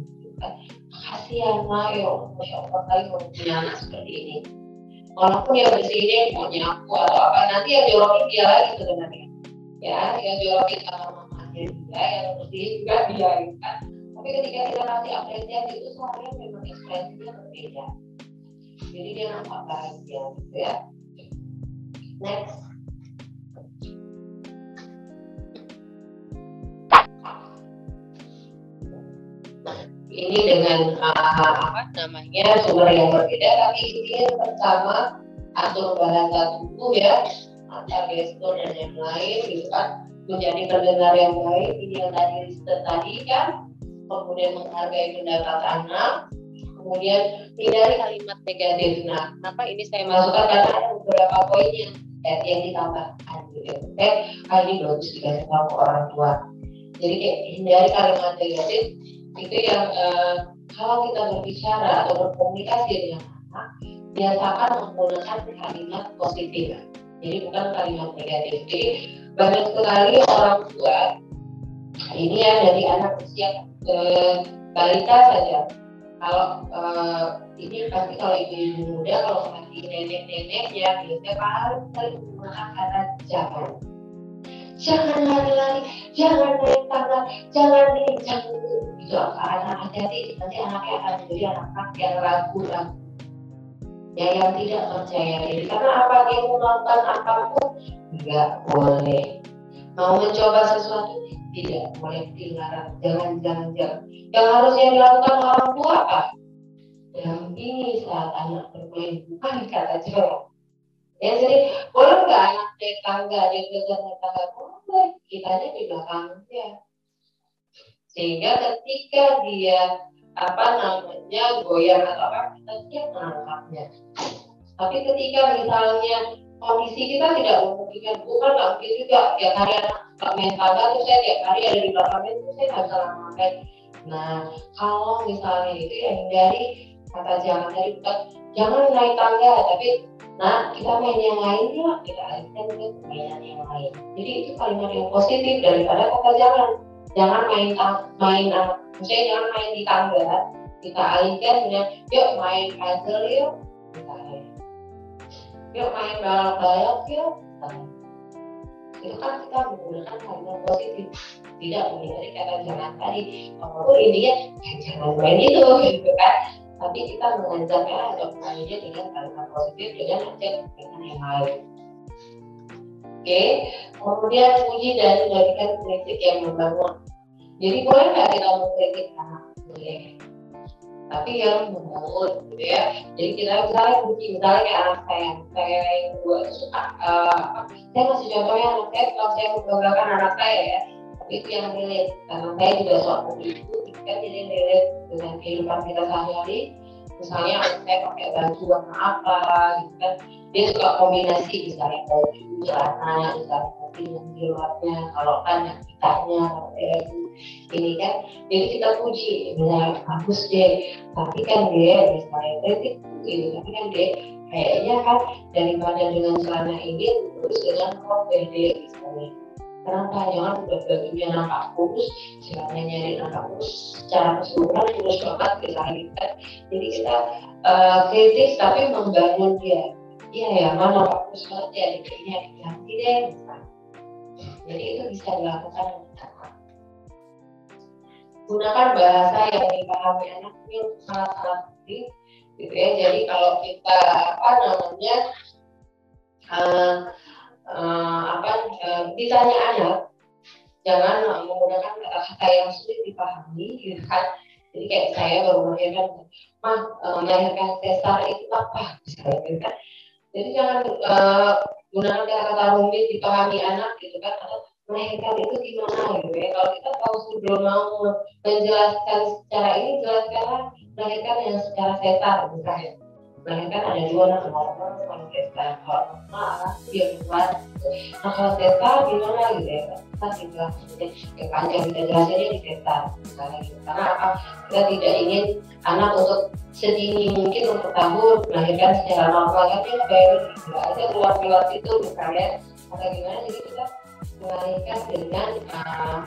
Makasih ya Ma, ya Masya Allah kali mau punya anak seperti ini. Walaupun dia bersihin, mau nyapu atau apa, nanti yang jorokin dia lagi sebenarnya. Ya, yang jorokin sama mamanya dia, yang bersihin juga dia kan. Tapi ketika kita kasih apresiasi itu seharian memang ekspresinya berbeda. Jadi dia nampak bahagia gitu ya. Next. Ini dengan sumber yang berbeda, tapi intinya pertama atur bahasa tubuh ya, mata, gestur dan yang lain gitu kan, menjadi pendengar yang baik. Ini yang tadi kan, kemudian menghargai pendapat anak, kemudian hindari kalimat negatif. Nah, kenapa ini saya masukkan karena ada beberapa poin yang ditambahkan gitu. Ini bagus dikasih tahu ke orang tua. Jadi hindari kalimat negatif. Itu yang kalau kita berbicara atau berkomunikasi dengan anak, biasakan menggunakan kalimat positif. Jadi bukan kalimat negatif. Jadi banyak sekali orang tua ini ya dari anak usia balita saja. Kalau ini pasti kalau ibu muda, kalau masih nenek-nenek ya biasanya paling sering menggunakan kata jangan lari-lari, jangan naik tangga, jangan ini, jangan itu anak hati-hati, nanti anaknya akan menjadi anak yang ragu-ragu, ya yang tidak percaya diri. Karena apa dia mau melakukan apapun nggak boleh, mau mencoba sesuatu tidak boleh dilarang, jangan. Yang harusnya dilakukan orang tua apa? Dampingi saat anak bermain, bukan kata jangan. Ya jadi boleh nggak anak naik tangga, dia belajar naik tangga, boleh, kitanya di belakangnya. Sehingga ketika dia goyang atau apa, kita siap menangkapnya. Tapi ketika misalnya kondisi kita tidak memungkinkan, bukan nggak mungkin juga tiap hari anak main tangga terus saya tiap hari ada di belakangnya terus saya nggak bisa ngapain. Nah kalau misalnya itu ya hindari kata jangan, tadi bukan jangan naik tangga, tapi nah kita main yang lain ya, kita alihkan ke mainan yang lain. Jadi itu kalimat yang positif daripada kata jangan main misalnya jangan main di tangga, kita alihkan dengan yuk main puzzle yuk, misalnya yuk main balap yuk, itu kan kita menggunakan kalimat positif, tidak menghindari kata jangan tadi. Walaupun intinya jangan main itu gitu kan, tapi kita mengajarnya atau mengajarnya dengan kalimat positif dengan ajak dengan yang lain. Oke, kemudian puji dan jadikan kritik yang membangun. Jadi boleh nggak kita mengkritik anak? Boleh, tapi yang membangun gitu ya. Jadi kita misalnya puji, misalnya kayak anak saya yang kedua itu suka saya masih contohnya anak saya kalau saya membanggakan anak saya ya, tapi itu yang relate karena saya juga seorang ibu kan, jadi relate dengan kehidupan kita sehari-hari. Misalnya anak saya pakai baju warna apa gitu kan, dia suka kombinasi misalnya baju celana misalnya nanti yang di luarnya, kalau kan yang kitanya ini kan, jadi kita puji misalnya bagus deh, tapi kan dia misalnya kritik gitu, tapi kan dia kayaknya kan daripada dengan celana ini terus dengan rok pede misalnya, kenapa jangan udah bajunya nampak kurus, celananya nyari nampak kurus, secara keseluruhan kurus banget misalnya. Jadi kita kritis tapi membangun dia. Iya ya, mana nampak kurus banget ya, ini ganti deh misalnya. Jadi itu bisa dilakukan. Gunakan bahasa yang dipahami anak itu sangat-sangat penting gitu ya. Jadi kalau kita ditanya anak, jangan menggunakan kata-kata yang sulit dipahami gitu kan. Jadi kayak saya baru melahirkan, melahirkan sesar itu apa misalnya gitu kan. Jadi jangan gunakan kata-kata rumit dipahami anak gitu kan, atau melahirkan itu gimana gitu ya. Kalau kita tahu sebelum mau menjelaskan secara ini, jelaskanlah melahirkan yang secara sesar misalnya. Melahirkan ada dua, normal sama sesar. Kalau normal dia buat, nah kalau sesar gimana gitu ya. Kita dijelasin yang panjang, kita jelasinnya di sesar misalnya gitu. Karena apa? Kita tidak ingin anak untuk sedini mungkin untuk tahun melahirkan secara normal, kan dia kayak nggak ada keluar itu misalnya atau gimana. Jadi kita melahirkan dengan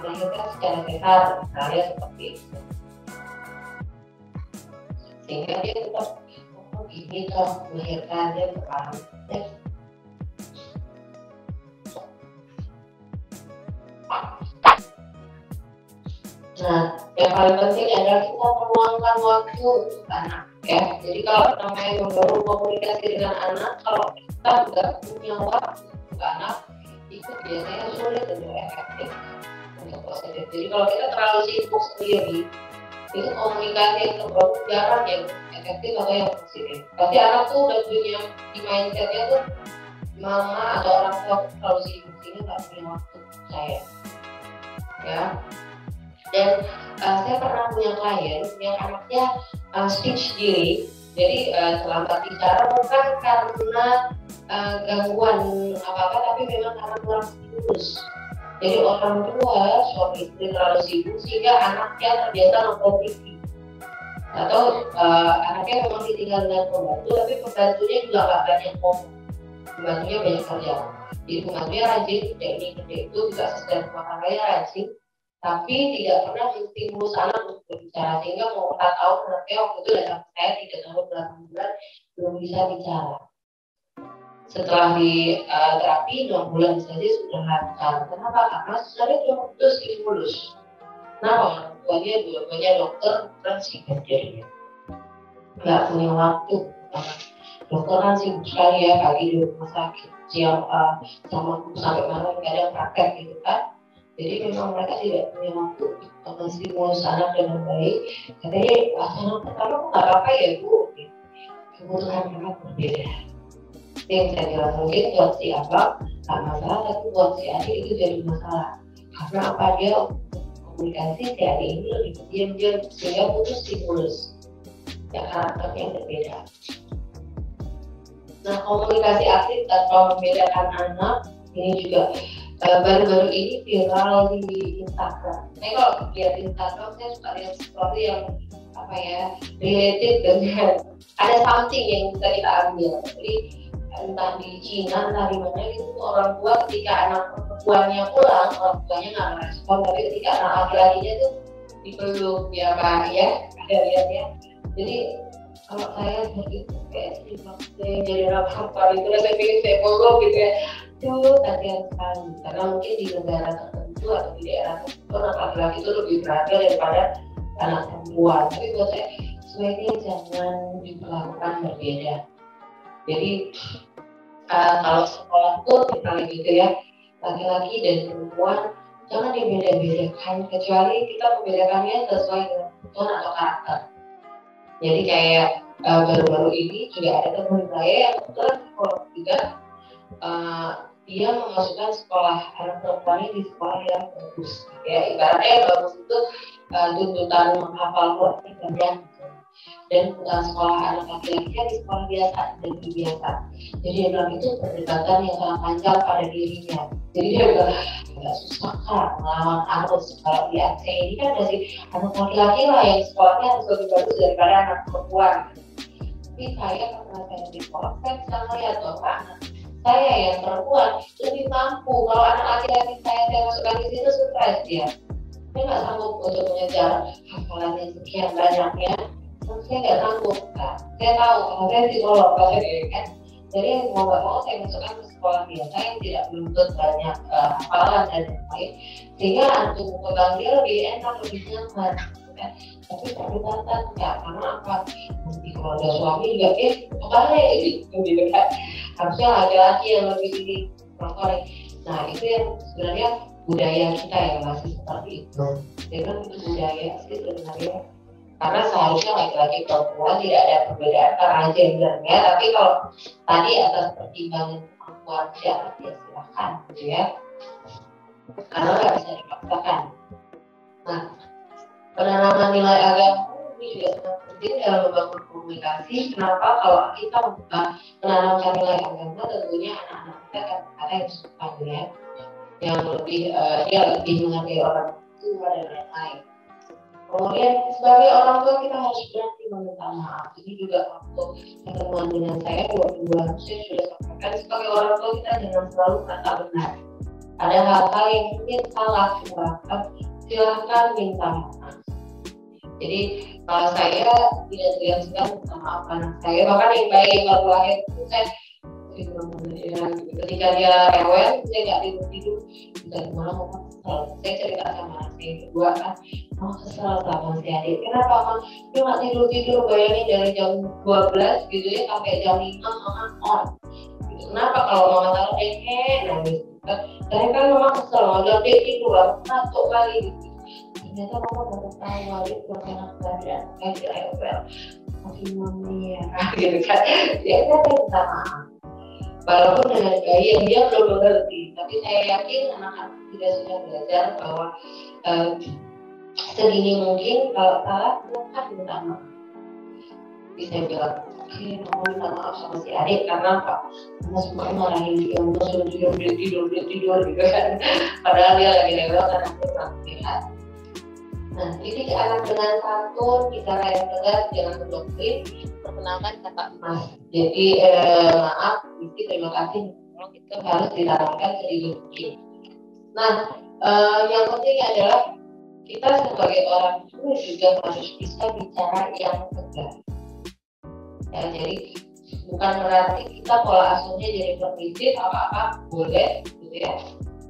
melahirkan secara sesar misalnya seperti itu, sehingga dia tetap ini toh melahirkan dia berpaham. Nah, yang paling penting adalah kita meluangkan waktu untuk anak ya. Jadi kalau namanya membangun komunikasi dengan anak, kalau kita nggak punya waktu untuk anak, itu biasanya sulit untuk efektif untuk positif. Jadi kalau kita terlalu sibuk sendiri, itu komunikasi yang terbangun jarang yang efektif atau yang positif. Tapi anak tuh udah punya di mindsetnya tuh mama atau orang tua terlalu sibuk, ini nggak punya waktu saya ya. Dan saya pernah punya klien yang anaknya speech delay, jadi terlambat bicara bukan karena gangguan apa-apa, tapi memang karena kurang stimulus. Jadi orang tua suami istri terlalu sibuk sehingga anaknya terbiasa nonton TV. atau anaknya memang ditinggal dengan pembantu tapi pembantunya juga nggak banyak ngomong, pembantunya banyak kerja, jadi pembantunya rajin kerja ini kerja itu, juga asisten rumah tangganya rajin, tapi tidak pernah menstimulus anak untuk berbicara, sehingga mau 4 tahun anaknya waktu itu datang ke saya 3 tahun 8 bulan belum bisa bicara. Setelah di terapi 6 bulan saja sudah lancar. Kenapa? Karena sebenarnya cuma butuh stimulus. Nah, orang tuanya dua-duanya dokter kan sibuk jadinya, nggak punya waktu. Dokter kan sibuk sekali ya, pagi di rumah sakit, siang sama sampai malam kadang praktek gitu kan. Jadi memang mereka tidak punya waktu untuk menstimulus anak dengan baik. Katanya anak pertama nggak apa-apa ya Bu, kebutuhan anak berbeda. Yang saya bilang mungkin buat si abang nggak masalah, tapi buat si adik itu jadi masalah. Karena apa, dia komunikasi si adik ini lebih diam-diam sehingga butuh stimulus. Ya karakternya berbeda. Nah, komunikasi aktif tanpa membedakan anak ini juga baru-baru ini viral di Instagram. Saya kalau lihat Instagram saya suka lihat sesuatu yang apa ya, related dengan ada something yang bisa kita ambil. Jadi entah di Cina, entah di mana itu orang tua ketika anak perempuannya pulang, orang tuanya nggak merespon, tapi ketika anak laki-lakinya tuh dipeluk ya Pak ya, ada lihat ya. Jadi kalau saya begitu kayak jadi apa itu saya pikir saya peluk gitu ya, itu kasihan sekali karena mungkin di negara tertentu atau di daerah tertentu anak laki-laki itu lebih berharga daripada anak perempuan. Tapi buat saya sebaiknya jangan diperlakukan berbeda. Jadi kalau sekolah tuh misalnya gitu ya, laki-laki dan perempuan jangan dibeda-bedakan, kecuali kita membedakannya sesuai dengan kebutuhan atau karakter. Jadi kayak baru-baru ini juga ada teman saya yang kebetulan sekolah juga, dia memasukkan sekolah anak perempuannya di sekolah yang bagus. Ya ibaratnya yang bagus itu tuntutan menghafal Quran banyak. Dan sekolah anak laki-lakinya di sekolah biasa dan biasa. Jadi dia bilang itu perdebatan yang sangat panjang pada dirinya. Jadi dia bilang agak susah kan melawan arus. Kalau di Aceh ini kan masih anak laki-laki lah yang sekolahnya harus lebih bagus daripada anak perempuan. Tapi saya pernah saya di sekolah, saya bisa melihat bahwa anak saya yang perempuan lebih mampu. Kalau anak laki-laki saya masukkan di situ stres dia. Saya nggak sanggup untuk mengejar hafalannya sekian banyaknya. Saya nggak sanggup, kan? Saya tahu kalau saya psikolog kan, jadi mau nggak mau saya masukkan ke sekolah biasa yang tidak menuntut banyak hafalan dan lain-lain, sehingga untuk mengembang dia lebih enak, lebih nyaman, kan? Tapi perdebatan nggak, karena apa? Nanti kalau ada suami juga, kebalik gitu kan? Harusnya laki-laki yang lebih ini korek. Nah itu yang sebenarnya budaya kita yang masih seperti itu. Dengan itu budaya sih sebenarnya. Karena seharusnya laki-laki perempuan tidak ada perbedaan karena gendernya, tapi kalau tadi atas pertimbangan kemampuan ya silahkan gitu ya, karena nggak bisa dipaksakan. Nah, penanaman nilai agama ini juga sangat penting dalam membangun komunikasi. Kenapa? Kalau kita menanamkan nilai agama, tentunya anak-anak kita akan ada yang suka ya, yang lebih dia lebih mengerti orang tua dan lain-lain. Kemudian sebagai orang tua kita harus berani meminta maaf. Ini juga waktu pertemuan dengan saya 2 bulan saya sudah sampaikan, sebagai orang tua kita jangan selalu kata benar. Ada hal-hal yang mungkin salah silahkan minta maaf. Jadi saya tidak segan-segan minta maaf anak saya. Bahkan yang bayi baru lahir itu saya ketika dia rewel, saya nggak tidur dan malah mau kesel. Saya cerita sama anak saya kedua kan, mau kesel sama si adik. Kenapa Mama? Dia nggak tidur, bayangin dari jam 12 gitu ya sampai jam 5 Mama on. Gitu. Kenapa kalau Mama taruh nangis? Saya kan Mama kesel, mau dia tidur, ngantuk kali gitu. Ternyata Mama baru tahu dia kurang enak badan, kayak rewel. Masih mami ya, gitu kan? Ya saya minta maaf. Walaupun dengan bayi yang dia belum mengerti, tapi saya yakin anak-anak tidak sudah belajar bahwa sedini mungkin kalau salah silakan minta maaf. Bisa bilang, oke, mau minta maaf sama si adik karena apa? Karena suka marahin dia, suruh tidur gitu kan. Padahal dia lagi rewel karena dia kurang lihat. Nah, didik anak dengan santun, bicara yang tegas, jangan mendoktrin. Perkenalkan kakak Mas, jadi maaf, Rizky, terima kasih. Itu harus ditanamkan sedikit sedikit. Nah, yang penting adalah kita sebagai orang tua juga harus bisa bicara yang tegas. Ya, jadi bukan berarti kita pola asuhnya jadi permisif apa-apa boleh, gitu ya.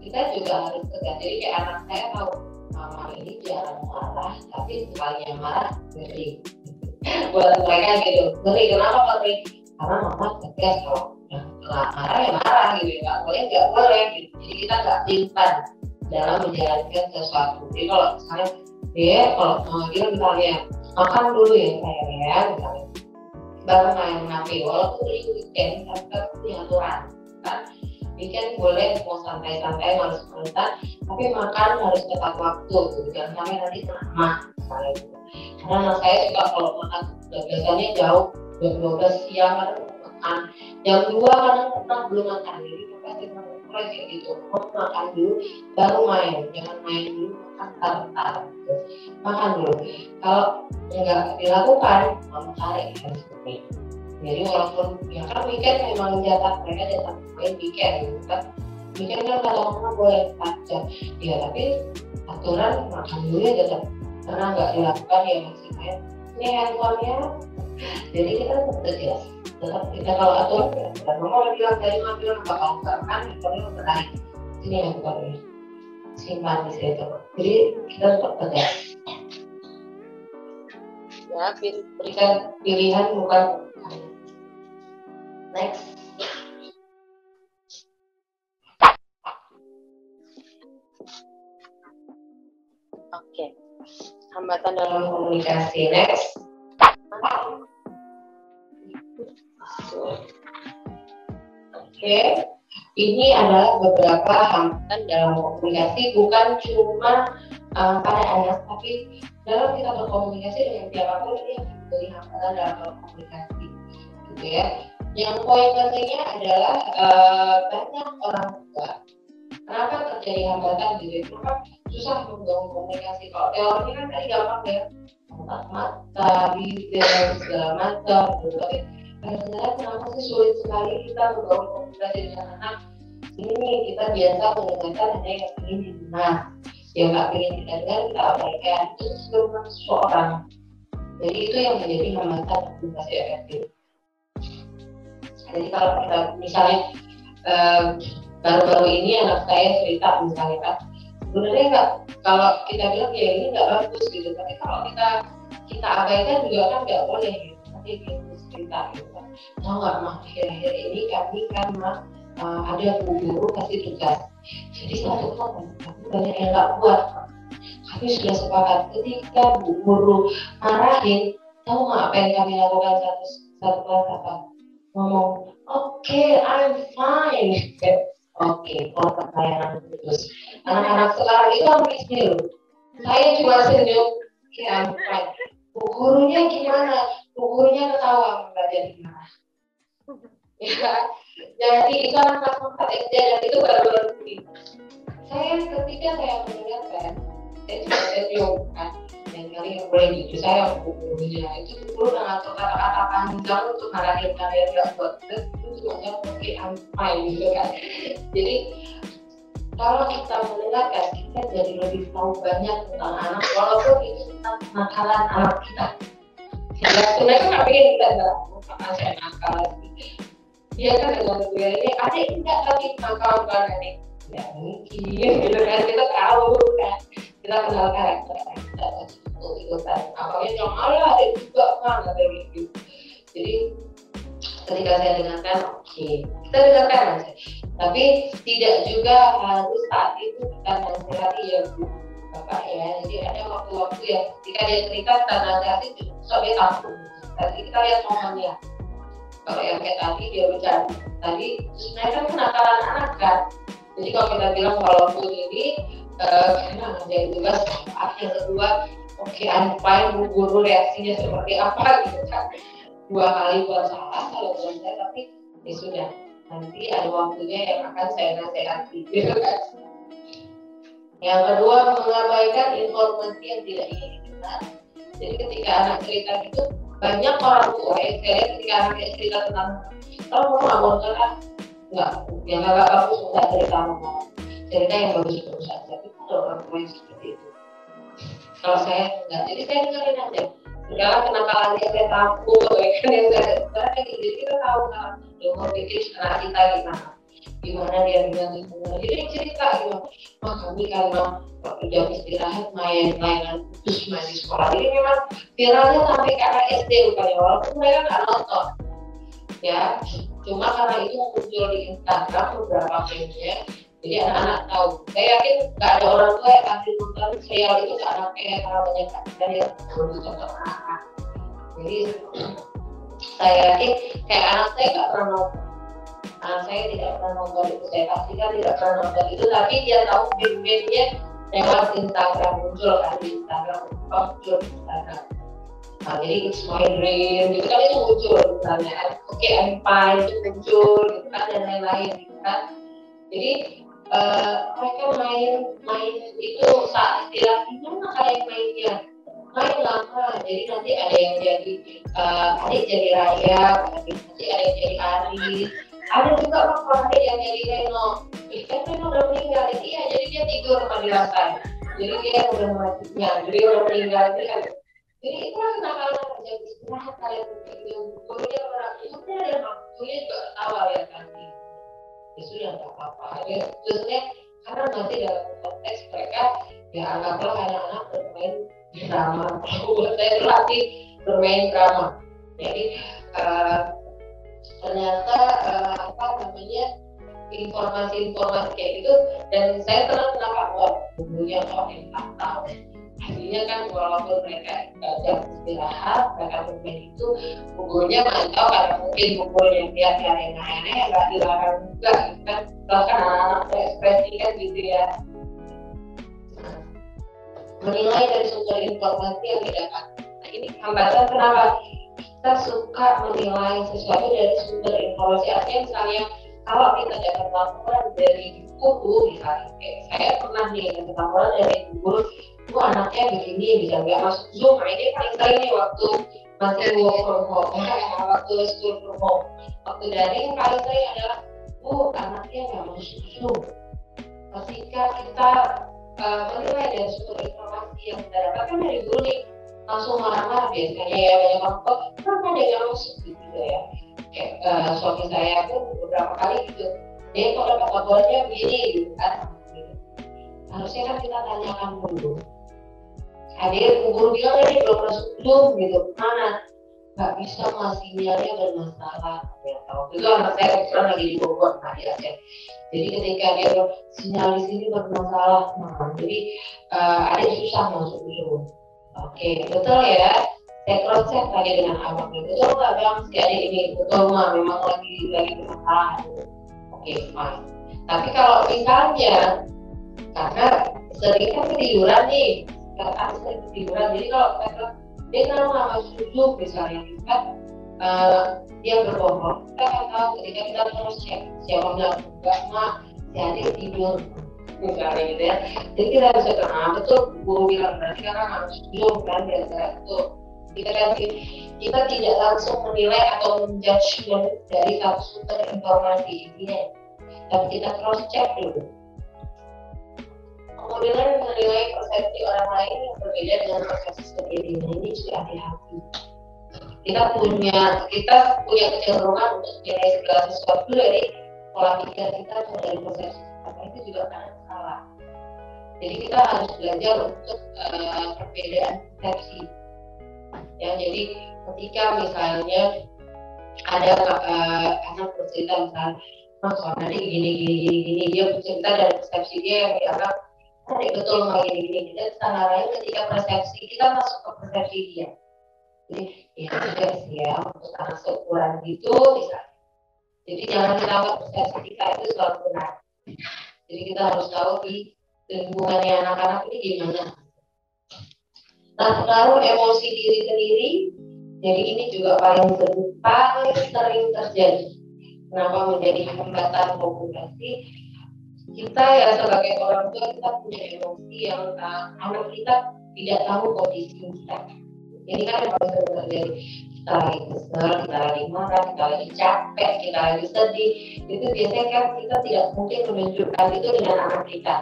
Kita juga harus tegas. Jadi kayak anak saya tahu mama ini jarang marah, tapi sekali yang marah ngeri. Buat mereka gitu, ngeri kenapa ngeri? Karena mama tegas kalau marah ya marah gitu, nggak boleh gitu. Jadi kita nggak simpan dalam menjalankan sesuatu. Jadi kalau misalnya dia kalau dia misalnya makan dulu ya saya misalnya baru main HP, walaupun itu weekend tetap punya aturan kan. Weekend boleh mau santai-santai males-malesan, tapi makan harus tepat waktu gitu. Jangan sampai nanti lama misalnya gitu. Karena anak saya suka kalau makan biasanya jauh jam 12 siang kadang makan jam 2 kadang belum makan, jadi pasti mulai kayak gitu, makan dulu baru main, jangan main dulu makan tar gitu. Makan dulu, kalau nggak dilakukan mau cari kan seperti itu. Jadi walaupun ya kan weekend memang jatah mereka jatah main weekend gitu kan, weekend kan kadang-kadang boleh 4 jam ya, tapi aturan makan dulu ya tetap, karena nggak dilakukan ya masih main ini handphonenya. Jadi kita tetap kita kalau aturan ya dan mau bilang dari bilang bakal kan handphonenya menarik ini handphonenya simpan di situ. Jadi kita tetap tegas ya, berikan pilihan bukan next. Oke. Hambatan dalam dalam komunikasi next. Oke, ini adalah beberapa hambatan dalam komunikasi, bukan cuma pada anak, tapi dalam kita berkomunikasi dengan siapapun ini akan menjadi hambatan dalam komunikasi, gitu ya. Yang poin pentingnya adalah banyak orang tua kenapa terjadi hambatan gitu, kenapa susah membangun komunikasi. Kalau teori kan tadi gampang ya, mata, bibir, segala macam gitu. Tapi sebenarnya kenapa sih sulit sekali kita membangun komunikasi dengan anak? Ini kita biasa mendengarkan hanya yang ingin didengar, yang nggak ingin kita dengar kita abaikan. Itu sebelum seseorang. Jadi itu yang menjadi hambatan komunikasi efektif. Jadi kalau kita misalnya baru-baru ini anak saya cerita misalnya kan, sebenarnya nggak, kalau kita bilang ya ini nggak bagus gitu, tapi kalau kita abaikan juga kan nggak boleh gitu. Nanti kita cerita gitu kan, tahu nggak mah akhir-akhir ini kami kan mah ada bu guru kasih tugas, jadi satu kelompok banyak yang nggak buat. Kami sudah sepakat ketika bu guru marahin, tahu nggak apa yang kami lakukan satu kelas apa? Ngomong, oke, I'm fine. Oke, proses layanan putus. Anak-anak sekarang itu ambisi loh. Saya cuma senyum, ya I'm fine. Bu gurunya gimana? Bu gurunya ketawa, nggak jadi marah. Ya, jadi itu anak kelas 4 SD dan itu baru-baru ini. Ketika saya mendengarkan, saya cuma senyum kan. Dan kali yang boleh jujur saya gurunya itu guru dengan kata-kata panjang untuk marahin kalian gak buat itu semuanya mungkin ampai gitu kan. Jadi kalau kita mendengarkan kita jadi lebih tahu banyak tentang anak, walaupun itu tentang kenakalan anak kita. Jadi sebenarnya nggak pengen kita nggak apa saya nakal. Dia kan dengan gue ini ada enggak tapi nakal kan ini ya mungkin gitu kan, kita tahu kan, kita kenal karakter kita ikutan apalagi yang Allah ada juga kan kayak gitu. Jadi ketika saya dengarkan oke, kita dengarkan aja, tapi tidak juga harus saat itu kita nasihati ya Bu Bapak ya. Jadi ada waktu-waktu yang ketika dia cerita kita nasihati sampai takut. Tadi kita lihat momennya, kalau yang kayak tadi dia bicara tadi sebenarnya kan kenakalan anak kan. Jadi kalau kita bilang walaupun ini karena ada tugas yang kedua oke, I'm fine, Bu Guru reaksinya seperti apa gitu kan. 2 kali buat salah kalau buat saya, tapi ya sudah, nanti ada waktunya yang akan saya nasihati gitu kan. Yang kedua, mengabaikan informasi yang tidak ingin didengar. Jadi ketika anak cerita itu, banyak orang tua yang saya lihat ketika anaknya cerita tentang kalau mau aborkan kan nggak, yang nggak bagus nggak cerita yang bagus-bagus saja. Tapi kalau orang tua yang seperti itu, kalau saya enggak, jadi saya dengerin aja. Sekarang kenapa lagi saya takut, kan yang saya sebenarnya jadi kita tahu kan, umur pikir anak kita gimana dia bilang gitu. Jadi cerita gitu, kami karena jam istirahat main terus main di sekolah. Jadi memang viralnya sampai ke anak SD bukan ya, walaupun mereka nggak nonton. Ya, cuma karena itu muncul di Instagram beberapa filmnya, jadi anak-anak tahu. Saya yakin nggak ada orang tua yang kasih nonton serial itu ke anaknya karena banyak kan yang belum ditonton anak. Jadi saya yakin kayak anak saya nggak pernah nonton. Anak saya tidak pernah nonton itu, saya pastikan tidak pernah nonton itu, tapi dia tahu film-filmnya lewat Instagram, muncul kan di Instagram, muncul di Instagram. Nah, jadi It's My Dream, gitu kan itu muncul misalnya, Oke I'm Fine itu muncul, gitu kan, dan lain-lain, gitu kan. Jadi mereka main itu saat istilah gimana kalian mainnya? Main lama, jadi nanti ada yang jadi adik jadi Raya, nanti ada yang jadi Aris, ada juga orang yang jadi Reno. Reno udah meninggal, iya jadi dia tidur di lantai, jadi dia udah matinya, jadi udah meninggal, jadi itu kan kenapa kerja istirahat kalian begitu, gurunya orang itu ada waktunya juga ketawa ya kan, ya sudah nggak apa-apa, ya khususnya karena nanti dalam konteks mereka ya anggaplah anak-anak bermain drama, buat saya latih bermain drama, jadi ternyata informasi-informasi kayak gitu, dan saya tenang kenapa gurunya kok yang tahu. Artinya kan walaupun mereka jam istirahat, mereka bermain itu, gurunya mantau karena mungkin gurunya yang aneh-aneh nggak dilarang juga, kan bahkan anak-anak berekspresikan gitu ya. Menilai dari sumber informasi yang didapat. Nah ini hambatan kenapa kita suka menilai sesuatu dari sumber informasi. Artinya misalnya kalau kita dapat laporan dari guru, misalnya saya pernah nih dapat laporan dari guru, itu anaknya begini, bisa nggak masuk Zoom. Nah ini paling sering nih waktu masih work from home, waktu school from home, waktu daring paling sering adalah anaknya nggak masuk Zoom. Ketika kita menilai dari sumber informasi yang kita dapatkan dari guru nih, langsung marah-marah biasanya ya, banyak orang kenapa dia nggak masuk gitu ya. Suami saya pun beberapa kali gitu, dia kok dapat laporannya begini gitu kan. Harusnya kan kita tanyakan dulu. Hadir guru bilang ini belum masuk Zoom gitu, mana? Nggak bisa mas, sinyalnya bermasalah. Ya, waktu itu anak saya kebetulan lagi di Bogor, ya. Jadi ketika dia sinyal di sini bermasalah, jadi ada yang susah masuk Zoom. Oke, betul ya. Saya cross check lagi dengan abang, betul nggak bang? Si adik ini betul nggak? Memang lagi bermasalah. Oke, fine. Tapi kalau misalnya karena sering kan ketiduran nih, sering ketiduran, jadi kalau dia kalau nggak masuk Zoom misalnya kan dia berbohong, kita kan tahu ketika kita terus cek siapa bilang enggak mak, si adik tidur misalnya gitu ya. Jadi kita bisa kenal betul guru bilang berarti karena nggak masuk Zoom kan, biasa itu kita tidak langsung menilai atau menjudgment dari satu sumber informasi ini, tapi kita cross check dulu. Kemudian menilai persepsi orang lain yang berbeda dengan persepsi sendiri, ini juga hati-hati. Kita punya kecenderungan untuk menilai segala sesuatu dari pola pikir kita atau dari persepsi kita, itu juga kadang salah. Jadi kita harus belajar untuk perbedaan persepsi. Ya, jadi ketika misalnya ada anak bercerita misalnya, soalnya gini, dia bercerita dari persepsi dia yang dianggap betul nggak gini, dan setengah lain ketika persepsi kita masuk ke persepsi dia. Jadi ya juga sih ya, untuk anak seukuran gitu bisa. Jadi jangan kita anggap persepsi kita itu selalu benar. Jadi kita harus tahu di lingkungannya anak-anak ini gimana. Nah, pengaruh emosi diri sendiri, jadi ini juga paling sering terjadi. Kenapa menjadi hambatan komunikasi? kita ya sebagai orang tua kita punya emosi yang anak kita tidak tahu kondisi kita. Ini kan yang paling sering terjadi. Kita lagi kesel, kita lagi marah, kita lagi capek, kita lagi sedih. Itu biasanya kan kita tidak mungkin menunjukkan itu dengan anak kita.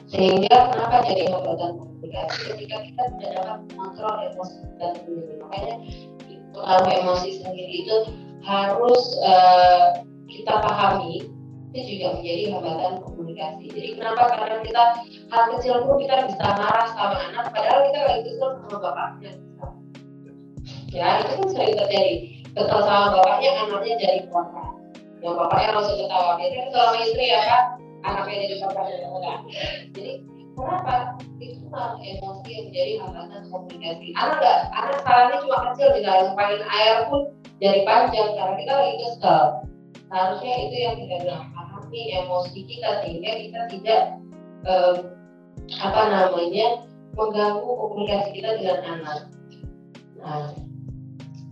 Sehingga kenapa jadi hambatan komunikasi ketika kita tidak dapat mengontrol emosi kita sendiri. Makanya kalau emosi sendiri itu harus kita pahami, itu juga menjadi hambatan komunikasi. Jadi kenapa? Karena kita hal kecil pun kita bisa marah sama anak, padahal kita lagi kesel sama bapaknya. Ya, itu kan sering terjadi. Kesel sama bapaknya, anaknya jadi korban. Yang bapaknya langsung ketawa. Biasanya sama istri ya kan, anaknya jadi korban. Jadi kenapa? Itu kan emosi yang menjadi hambatan komunikasi. Anak salahnya cuma kecil, misalnya numpahin air pun jadi panjang karena kita lagi kesel. Harusnya itu yang kita bilang, pahami emosi kita sehingga kita tidak mengganggu komunikasi kita dengan anak. Nah,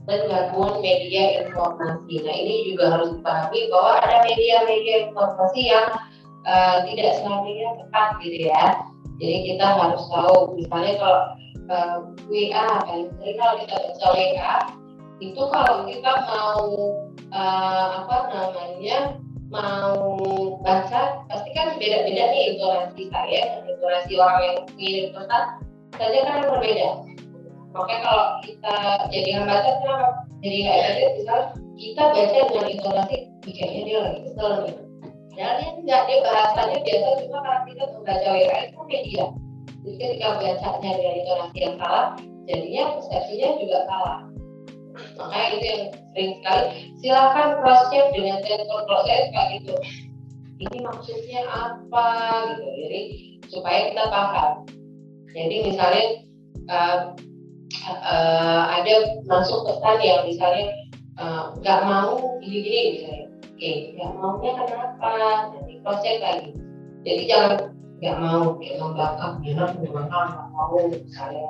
dan gangguan media informasi. Nah, ini juga harus dipahami bahwa ada media-media informasi yang tidak selamanya tepat gitu ya. Jadi kita harus tahu, misalnya kalau WA, paling sering kalau kita baca WA, itu kalau kita mau baca, pasti kan beda-beda nih intonasi saya dan intonasi orang yang ngirim pesan saja kan berbeda. Makanya kalau kita jadi hambatan kenapa? Jadi nggak efektif, misalnya kita baca dengan intonasi, kayaknya dia lagi kesel gitu. Padahal dia enggak, dia bahasanya biasa, cuma karena kita membaca WA itu media. Jadi ketika bacanya dengan intonasi yang salah, jadinya persepsinya juga salah. Makanya itu yang sering sekali. Silakan cross check dengan sensor. Kalau saya suka gitu, ini maksudnya apa gitu. Jadi supaya kita paham. Jadi misalnya ada masuk pesan yang misalnya nggak mau gini-gini misalnya. Oke, nggak maunya kenapa? Nanti cross check lagi. Jadi jangan nggak mau membangkang, memang nggak mau misalnya.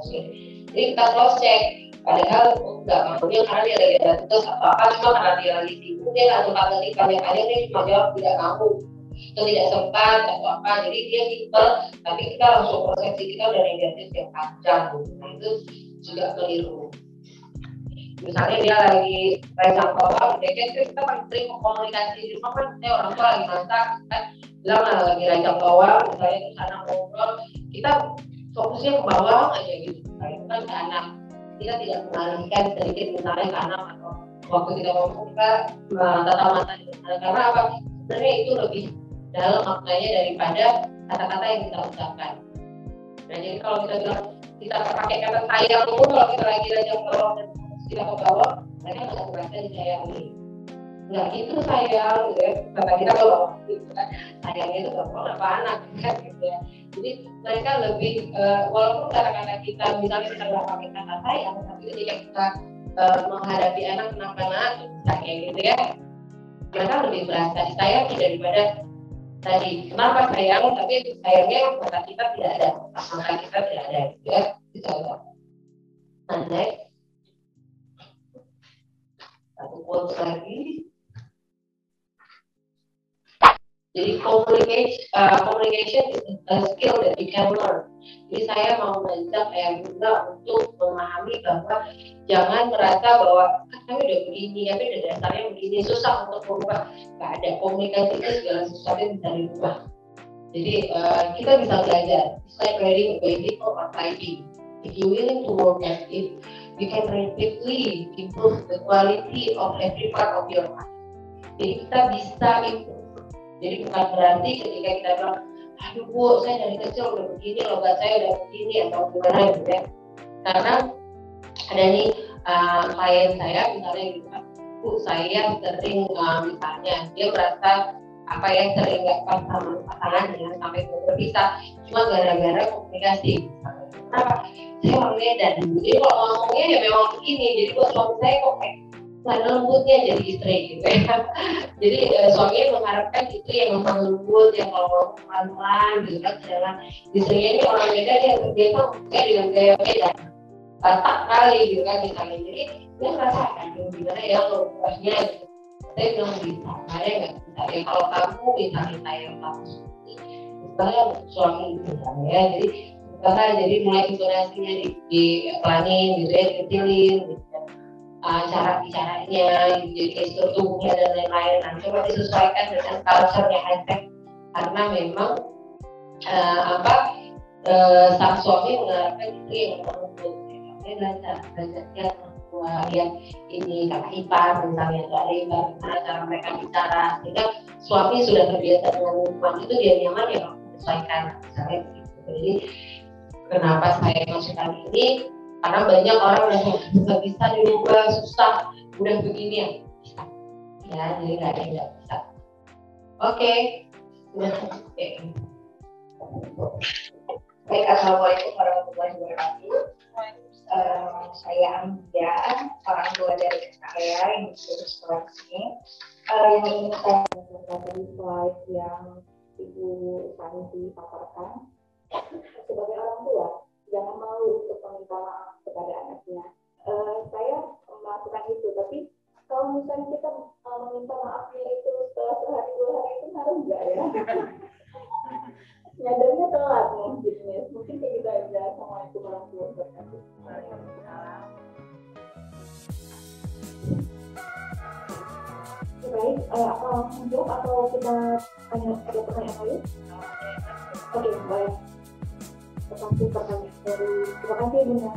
Jadi kita cross check. Padahal nggak maunya karena dia lagi ada tugas atau apa, cuma karena dia lagi sibuk, dia nggak sempat nanti banyak-banyak, dia cuma jawab tidak mau atau tidak sempat atau apa. Jadi dia simpel, tapi kita langsung persepsi kita udah negatif yang panjang. Nah itu juga keliru. Misalnya dia lagi rancang bawah, kita paling sering komunikasi di rumah kan, saya orang tua lagi masak kan, bilang lagi rancang bawah, misalnya di sana ngobrol, kita fokusnya ke bawah aja gitu. Nah itu kan ke anak. Kita tidak mengalihkan sedikit misalnya karena waktu kita ngomong kita tatap mata karena apa? Sebenarnya itu lebih dalam maknanya daripada kata-kata yang kita ucapkan. Nah jadi kalau kita bilang kita pakai kata sayang dulu, kalau kita lagi rancang bawah dan kita ke bawah, mereka nggak merasa disayangi. Nggak gitu sayang, gitu ya. Kata kita ke bawah, gitu kan? Sayangnya itu ke bawah apa anak kan, gitu ya. Jadi mereka lebih walaupun kata-kata kita misalnya kita nggak pakai kata sayang, tapi ketika kita menghadapi anak kanak-kanak kayak gitu ya, mereka lebih berasa disayangi daripada tadi. Kenapa sayang? Tapi sayangnya kata kita tidak ada, maka kita tidak ada, gitu ya. Contoh. Nah, next. Satu quotes lagi. Jadi communication is a skill that you can learn. Jadi saya mau mengajak Ayah Bunda untuk memahami bahwa jangan merasa bahwa kami udah begini, kami udah dasarnya begini, susah untuk berubah. Gak ada, komunikasi itu segala sesuatu yang bisa dirubah. Jadi kita bisa belajar. It's like riding a bicycle or typing. If you're willing to work at it, you can rapidly improve the quality of every part of your life. Jadi kita bisa improve. Jadi bukan berarti ketika kita bilang, aduh Bu, saya dari kecil udah begini, logat saya udah begini atau gimana gitu ya. Karena ada nih klien saya misalnya gitu kan, Bu, saya sering misalnya dia merasa sering nggak pas sama pasangan dengan sampai berpisah, cuma gara-gara komunikasi. Kenapa? Saya orang Medan, jadi kalau ngomongnya ya memang begini, jadi buat suami saya kok kayak lembutnya jadi istri gitu ya. Jadi suaminya mengharapkan istri yang lembut, yang kalau pelan-pelan gitu kan, sedangkan istrinya ini orang Medan yang biasa ngomongnya dengan gaya Medan, batak kali gitu kan misalnya. Jadi dia merasakan gimana ya lembutnya gitu. Saya bilang bisa, ada nggak bisa ya kalau kamu misalnya saya kamu karena suami misalnya ya, jadi mulai intonasinya dipelanin gitu ya, dikecilin gitu ya. Cara-bicaranya gitu, jadi gestur tubuhnya dan lain-lain. Nah, coba disesuaikan dengan culture-nya high-tech karena memang sang suami mengharapkan istri yang menuntut belajarnya tua yang ini kakak ipar misalnya ada ipar, gimana cara mereka bicara sehingga suami sudah terbiasa dengan lingkungan itu dia nyaman ya menyesuaikan misalnya gitu. Jadi kenapa saya masukkan ini karena banyak orang yang nggak bisa dirubah, susah udah begini ya bisa ya, jadi nggak ada yang nggak bisa. Oke. Baik, assalamualaikum warahmatullahi wabarakatuh. Saya Amida, orang tua dari saya yang disuruh sekolah sini. Yang ingin saya sampaikan dari slide yang Ibu Santi paparkan, sebagai orang tua jangan malu untuk meminta maaf kepada anaknya. Saya melakukan itu, tapi kalau misalnya kita meminta maafnya itu setelah sehari dua hari itu harus enggak ya? Nyadarnya telat mungkin kayak gitu aja. Assalamualaikum warahmatullahi wabarakatuh. Baik, apa langsung jawab atau kita ada pertanyaan lain? Oke, baik. Terima kasih pertanyaan dari, terima kasih Bunda.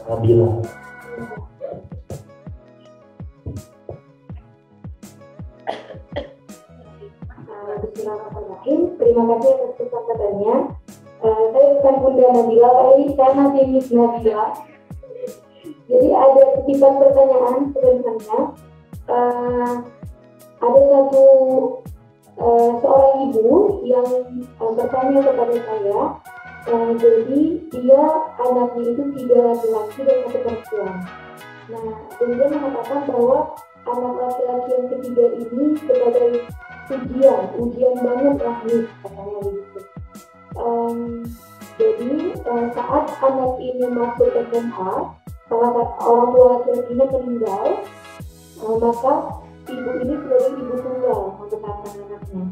Nabila. Bismillahirrahmanirrahim. Terima kasih atas kesempatannya. Saya bukan Bunda Nabila, saya masih Miss Nabila. Jadi ada kutipan pertanyaan sebenarnya. Ada seorang ibu yang bertanya kepada saya. Jadi dia anaknya itu 3 laki-laki dan 1 perempuan. Nah, dan dia mengatakan bahwa anak laki-laki yang ketiga ini sebagai ujian banget lah nih, katanya gitu. Jadi saat anak ini masuk SMA, orang tua laki-lakinya meninggal, maka ibu ini sebagai ibu tunggal membesarkan anaknya.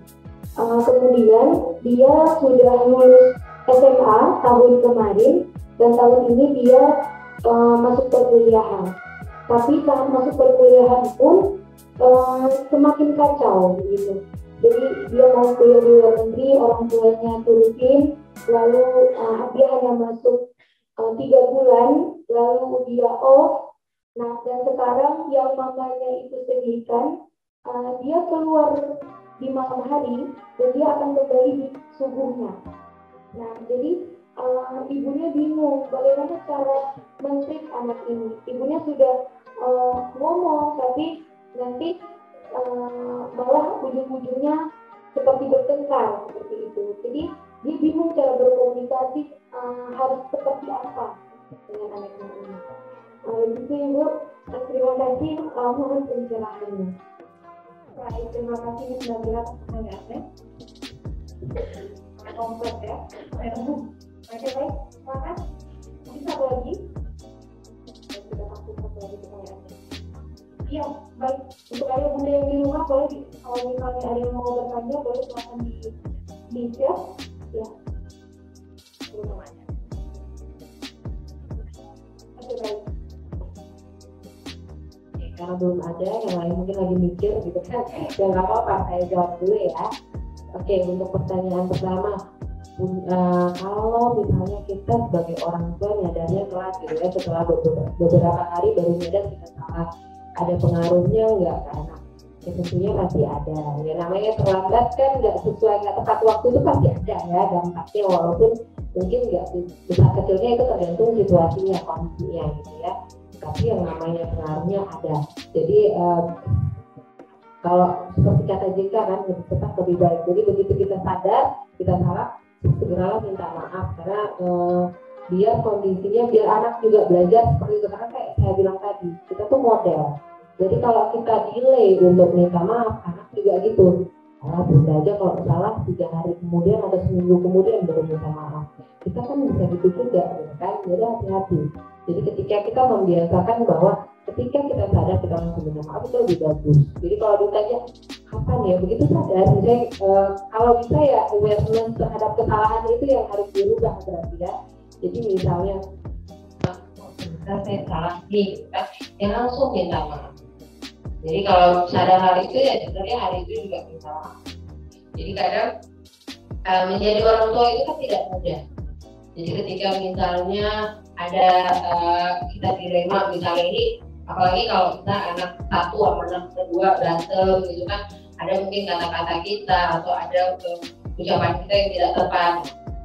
Kemudian dia sudah lulus SMA tahun kemarin dan tahun ini dia masuk perkuliahan. Tapi saat masuk perkuliahan pun semakin kacau begitu. Jadi dia mau kuliah di luar negeri, orang tuanya turutin, lalu dia hanya masuk 3 bulan, lalu dia off. Nah, dan sekarang yang mamanya itu sedihkan, dia keluar di malam hari dan dia akan kembali di subuhnya. Nah, jadi ibunya bingung bagaimana cara men-treat anak ini. Ibunya sudah ngomong, tapi nanti malah ujung-ujungnya seperti bertengkar seperti itu. Jadi dia bingung cara berkomunikasi harus seperti apa dengan anaknya ini. Gitu Ibu, terima kasih, mohon pencerahannya. Baik, terima kasih Miss Nabila atas pertanyaannya. Kompleks ya. Oke, baik, silakan. Mungkin satu lagi. Kita kasih satu lagi pertanyaannya. Iya, baik. Untuk ayah bunda yang di rumah, boleh kalau misalnya ada yang mau bertanya, boleh silakan di share. Ya. Semuanya. Oke, baik. Karena belum ada, yang lain mungkin lagi mikir gitu kan. Ya nggak apa-apa, saya jawab dulu ya. Oke, untuk pertanyaan pertama, kalau misalnya kita sebagai orang tua nyadarnya telat gitu ya, setelah beberapa hari baru nyadar kita salah, ada pengaruhnya nggak ke anak? Ya tentunya pasti ada. Ya namanya terlambat kan nggak sesuai, nggak tepat waktu itu pasti ada ya dampaknya, walaupun mungkin nggak besar kecilnya itu tergantung situasinya, kondisinya gitu ya. Tapi yang namanya pengaruhnya ada. Jadi kalau seperti kata JK kan, lebih cepat lebih baik. Jadi begitu kita sadar, kita salah, segeralah minta maaf karena biar kondisinya, biar anak juga belajar seperti itu. Karena kayak saya bilang tadi, kita tuh model. Jadi kalau kita delay untuk minta maaf, anak juga gitu. Bunda aja kalau salah 3 hari kemudian atau seminggu kemudian baru minta maaf. Kita kan bisa gitu juga, gitu kan? Jadi hati-hati. Jadi ketika kita membiasakan bahwa ketika kita sadar kita langsung minta maaf itu lebih bagus. Jadi kalau ditanya kapan ya, begitu sadar, misalnya kalau bisa ya awareness terhadap kesalahan itu yang harus dirubah berarti ya. Jadi misalnya saya salah nih, ya langsung minta maaf. Jadi kalau sadar hal itu ya sebenarnya hari itu juga minta maaf. Jadi kadang menjadi orang tua itu kan tidak mudah. Jadi ketika misalnya ada kita dilema misalnya ini, apalagi kalau kita anak satu sama anak kedua berantem gitu kan, ada mungkin kata-kata kita atau ada ucapan kita yang tidak tepat.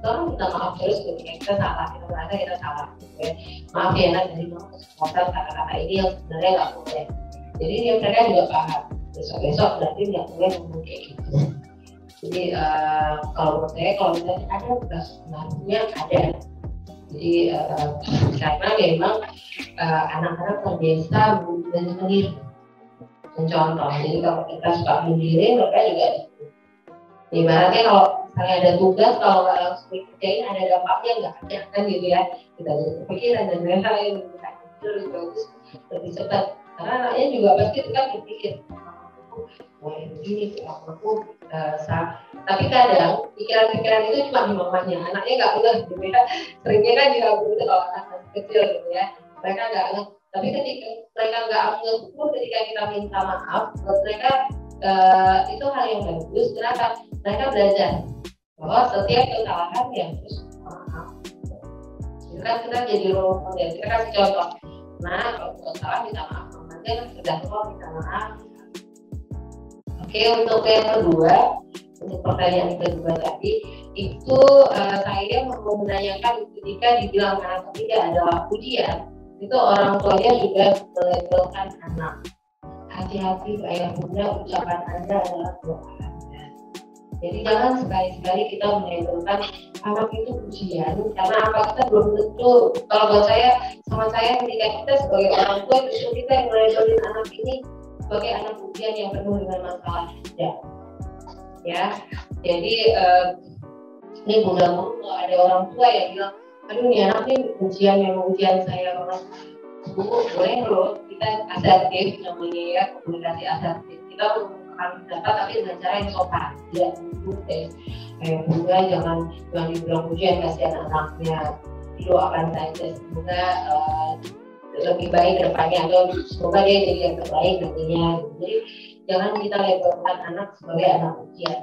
Kita minta maaf terus ketika kita salah, kita merasa kita salah. Ya. Maaf ya nak, jadi mau kesempatan kata-kata ini yang sebenarnya nggak boleh. Jadi mereka juga paham. Besok-besok berarti nggak boleh ngomong kayak gitu. Jadi kalau menurut saya kalau misalnya ada bekas pengaruhnya ada. Jadi karena memang anak-anak terbiasa sendiri mencontoh. Jadi kalau kita suka sendiri mereka juga ibaratnya kalau misalnya ada tugas kalau nggak langsung dikerjain ada dampaknya nggak ada kan gitu ya, kita jadi kepikiran dan lain-lain lebih bagus lebih cepat karena anaknya juga pasti kan berpikir boleh begini aku tapi kadang pikiran-pikiran itu cuma di mamanya, anaknya nggak ngeh gitu ya, seringnya kan juga begitu kalau anak kecil gitu ya, mereka nggak ngeh, tapi ketika mereka nggak ngeh pun ketika kita minta maaf mereka itu hal yang bagus. Kenapa? Mereka belajar bahwa setiap kesalahan yang terus maaf. Kan kita jadi role model, kita kasih contoh. Nah kalau salah minta maaf, nanti kan sudah mau minta maaf. Oke, untuk yang kedua, untuk pertanyaan kedua tadi itu saya mau menanyakan ketika dibilang anak ketiga adalah ujian, itu orang tuanya juga melabelkan anak. Hati-hati ayah bunda, ucapan Anda adalah doa Anda. Jadi jangan sekali-sekali kita melabelkan anak itu ujian, karena apa kita belum tentu. Kalau buat saya, sama saya ketika kita sebagai orang tua justru kita yang melabelin anak ini sebagai anak ujian yang penuh dengan masalah. Ya, jadi ini mudah-mudahan kalau ada orang tua yang bilang, aduh ini anak ini ujian yang ujian saya banget. Boleh loh kita asertif namanya ya, komunikasi asertif. Kita mengungkapkan pendapat tapi dengan cara yang sopan, tidak memprotes. Kayak juga jangan dibilang ujian kasihan anaknya, didoakan saja semoga lebih baik ke depannya atau semoga dia jadi yang terbaik nantinya. Jadi jangan kita labelkan anak sebagai anak ujian.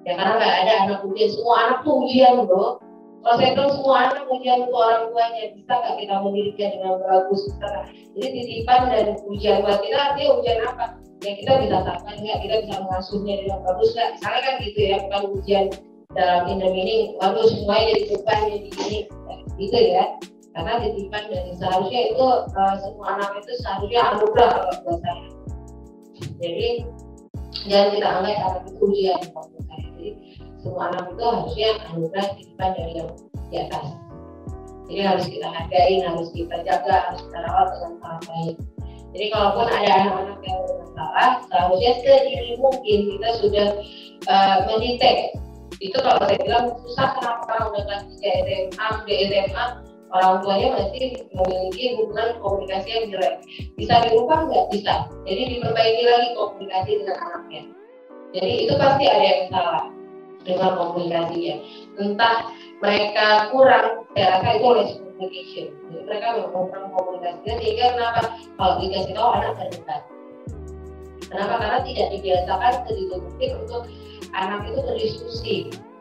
Ya karena nggak ada anak ujian, semua anak tuh ujian bro. Kalau saya bilang semua anak ujian untuk orang tuanya, bisa nggak kita mendidiknya dengan bagus? Jadi titipan dan ujian buat kita artinya ujian apa? Ya kita bisa sabar nggak, kita bisa mengasuhnya dengan bagus nggak? Misalnya kan gitu ya, bukan ujian dalam in the meaning, waduh semuanya jadi beban jadi gini, gitu ya. Karena titipan dan seharusnya itu semua anak itu seharusnya anugerah kalau buat saya. Jadi jangan kita anggap anak itu ujian kalau buat saya. Jadi semua anak itu harusnya anugerah titipan dari yang di atas. Jadi harus kita hargai, harus kita jaga, harus kita rawat dengan sangat baik. Jadi kalaupun ada anak-anak yang bermasalah, seharusnya sedini mungkin kita sudah mendetek. Itu kalau saya bilang susah kenapa orang udah kelas 3 SMA, udah SMA, orang tuanya masih memiliki hubungan komunikasi yang jelek. Bisa dirubah nggak? Bisa. Jadi diperbaiki lagi komunikasi dengan anaknya. Jadi itu pasti ada yang salah dengan komunikasinya. Entah mereka kurang, saya rasa itu less communication. Jadi mereka kurang komunikasinya sehingga kenapa? Kalau dikasih tahu anak terdekat. Kenapa? Karena tidak dibiasakan sedini mungkin untuk anak itu berdiskusi.